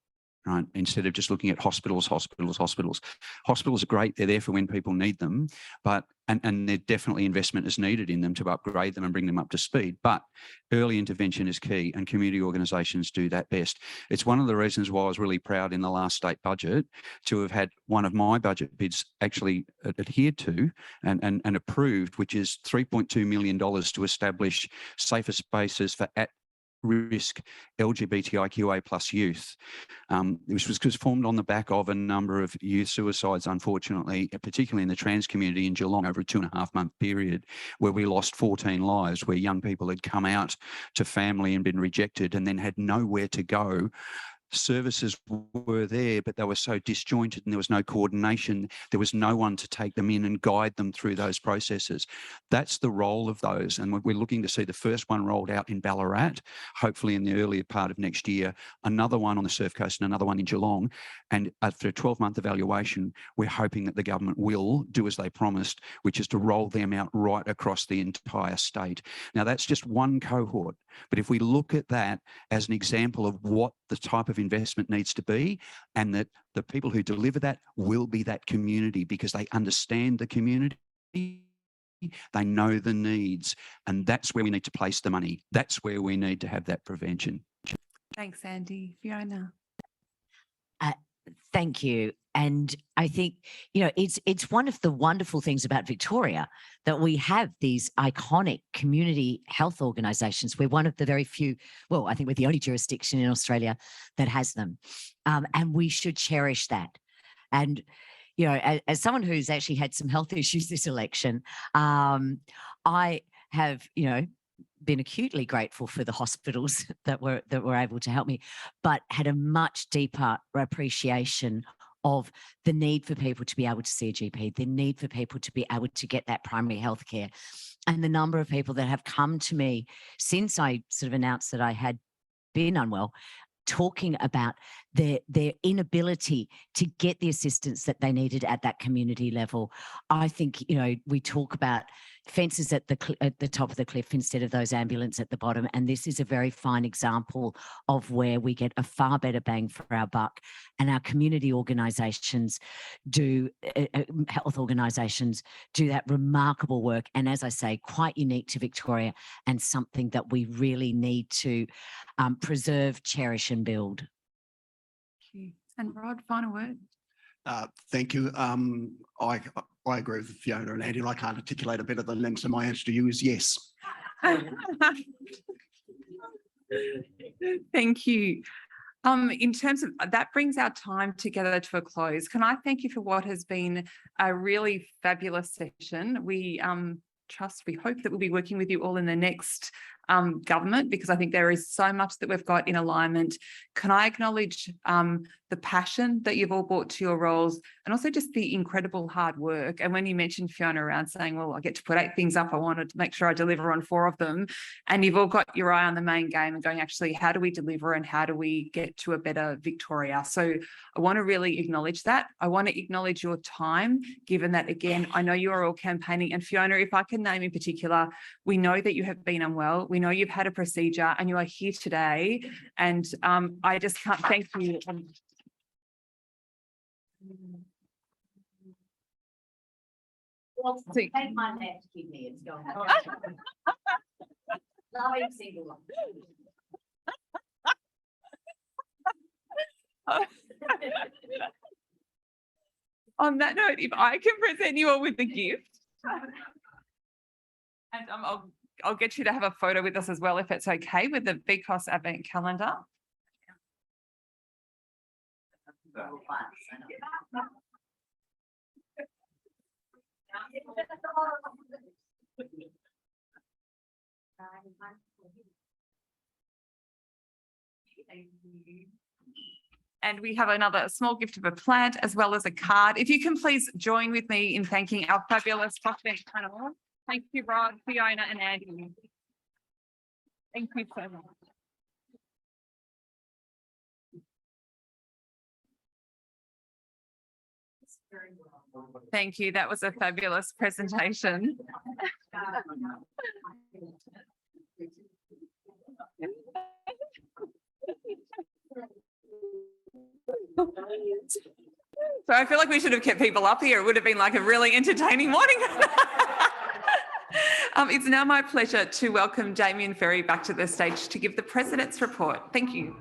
Right. Instead of just looking at hospitals. Hospitals are great. They're there for when people need them, but and there definitely investment is needed in them to upgrade them and bring them up to speed. But early intervention is key, and community organisations do that best. It's one of the reasons why I was really proud in the last state budget to have had one of my budget bids actually adhered to and approved, which is $3.2 million to establish safer spaces for risk LGBTIQA plus youth, which was formed on the back of a number of youth suicides, unfortunately, particularly in the trans community in Geelong over a 2.5-month period, where we lost 14 lives, where young people had come out to family and been rejected and then had nowhere to go. Services were there, but they were so disjointed and there was no coordination. There was no one to take them in and guide them through those processes. That's the role of those. And we're looking to see the first one rolled out in Ballarat, hopefully in the earlier part of next year, another one on the Surf Coast and another one in Geelong. And after a 12-month evaluation, we're hoping that the government will do as they promised, which is to roll them out right across the entire state. Now, that's just one cohort. But if we look at that as an example of what the type of investment needs to be, and that the people who deliver that will be that community because they understand the community, they know the needs, and that's where we need to place the money. That's where we need to have that prevention. Thanks, Andy. Fiona. Thank you. And I think, it's one of the wonderful things about Victoria that we have these iconic community health organisations. We're one of the very few, well, I think we're the only jurisdiction in Australia that has them. And we should cherish that. And, as someone who's actually had some health issues this election, I have, been acutely grateful for the hospitals that were able to help me, but had a much deeper appreciation of the need for people to be able to see a GP, the need for people to be able to get that primary health care. And the number of people that have come to me since I sort of announced that I had been unwell, talking about their inability to get the assistance that they needed at that community level. I think, we talk about fences at the top of the cliff instead of those ambulance at the bottom. And this is a very fine example of where we get a far better bang for our buck. And our community organisations health organisations do that remarkable work. And as I say, quite unique to Victoria and something that we really need to preserve, cherish and build. Thank you. And Rod, final word. Thank you. I agree with Fiona and Andy, and I can't articulate it better than them, so my answer to you is yes. Thank you. In terms of that brings our time together to a close. Can I thank you for what has been a really fabulous session? We hope that we'll be working with you all in the next government, because I think there is so much that we've got in alignment. Can I acknowledge the passion that you've all brought to your roles, and also just the incredible hard work. And when you mentioned, Fiona, around saying, well, I get to put 8 things up, I wanted to make sure I deliver on 4 of them. And you've all got your eye on the main game and going, actually, how do we deliver and how do we get to a better Victoria? So I want to really acknowledge that. I want to acknowledge your time, given that, again, I know you are all campaigning. And Fiona, if I can name in particular, we know that you have been unwell. We know you've had a procedure and you are here today. And I just can't thank you. Take my left kidney, it's going. Loving single one. On that note, if I can present you all with a gift, and I'll get you to have a photo with us as well, if it's okay, with the VCOSS Advent Calendar. And we have another small gift of a plant as well as a card. If you can please join with me in thanking our fabulous crossbench panel. Thank you, Rod, Fiona and Andy. Thank you so much. Thank you. That was a fabulous presentation. So I feel like we should have kept people up here. It would have been like a really entertaining morning. It's now my pleasure to welcome Damien Ferry back to the stage to give the President's report. Thank you.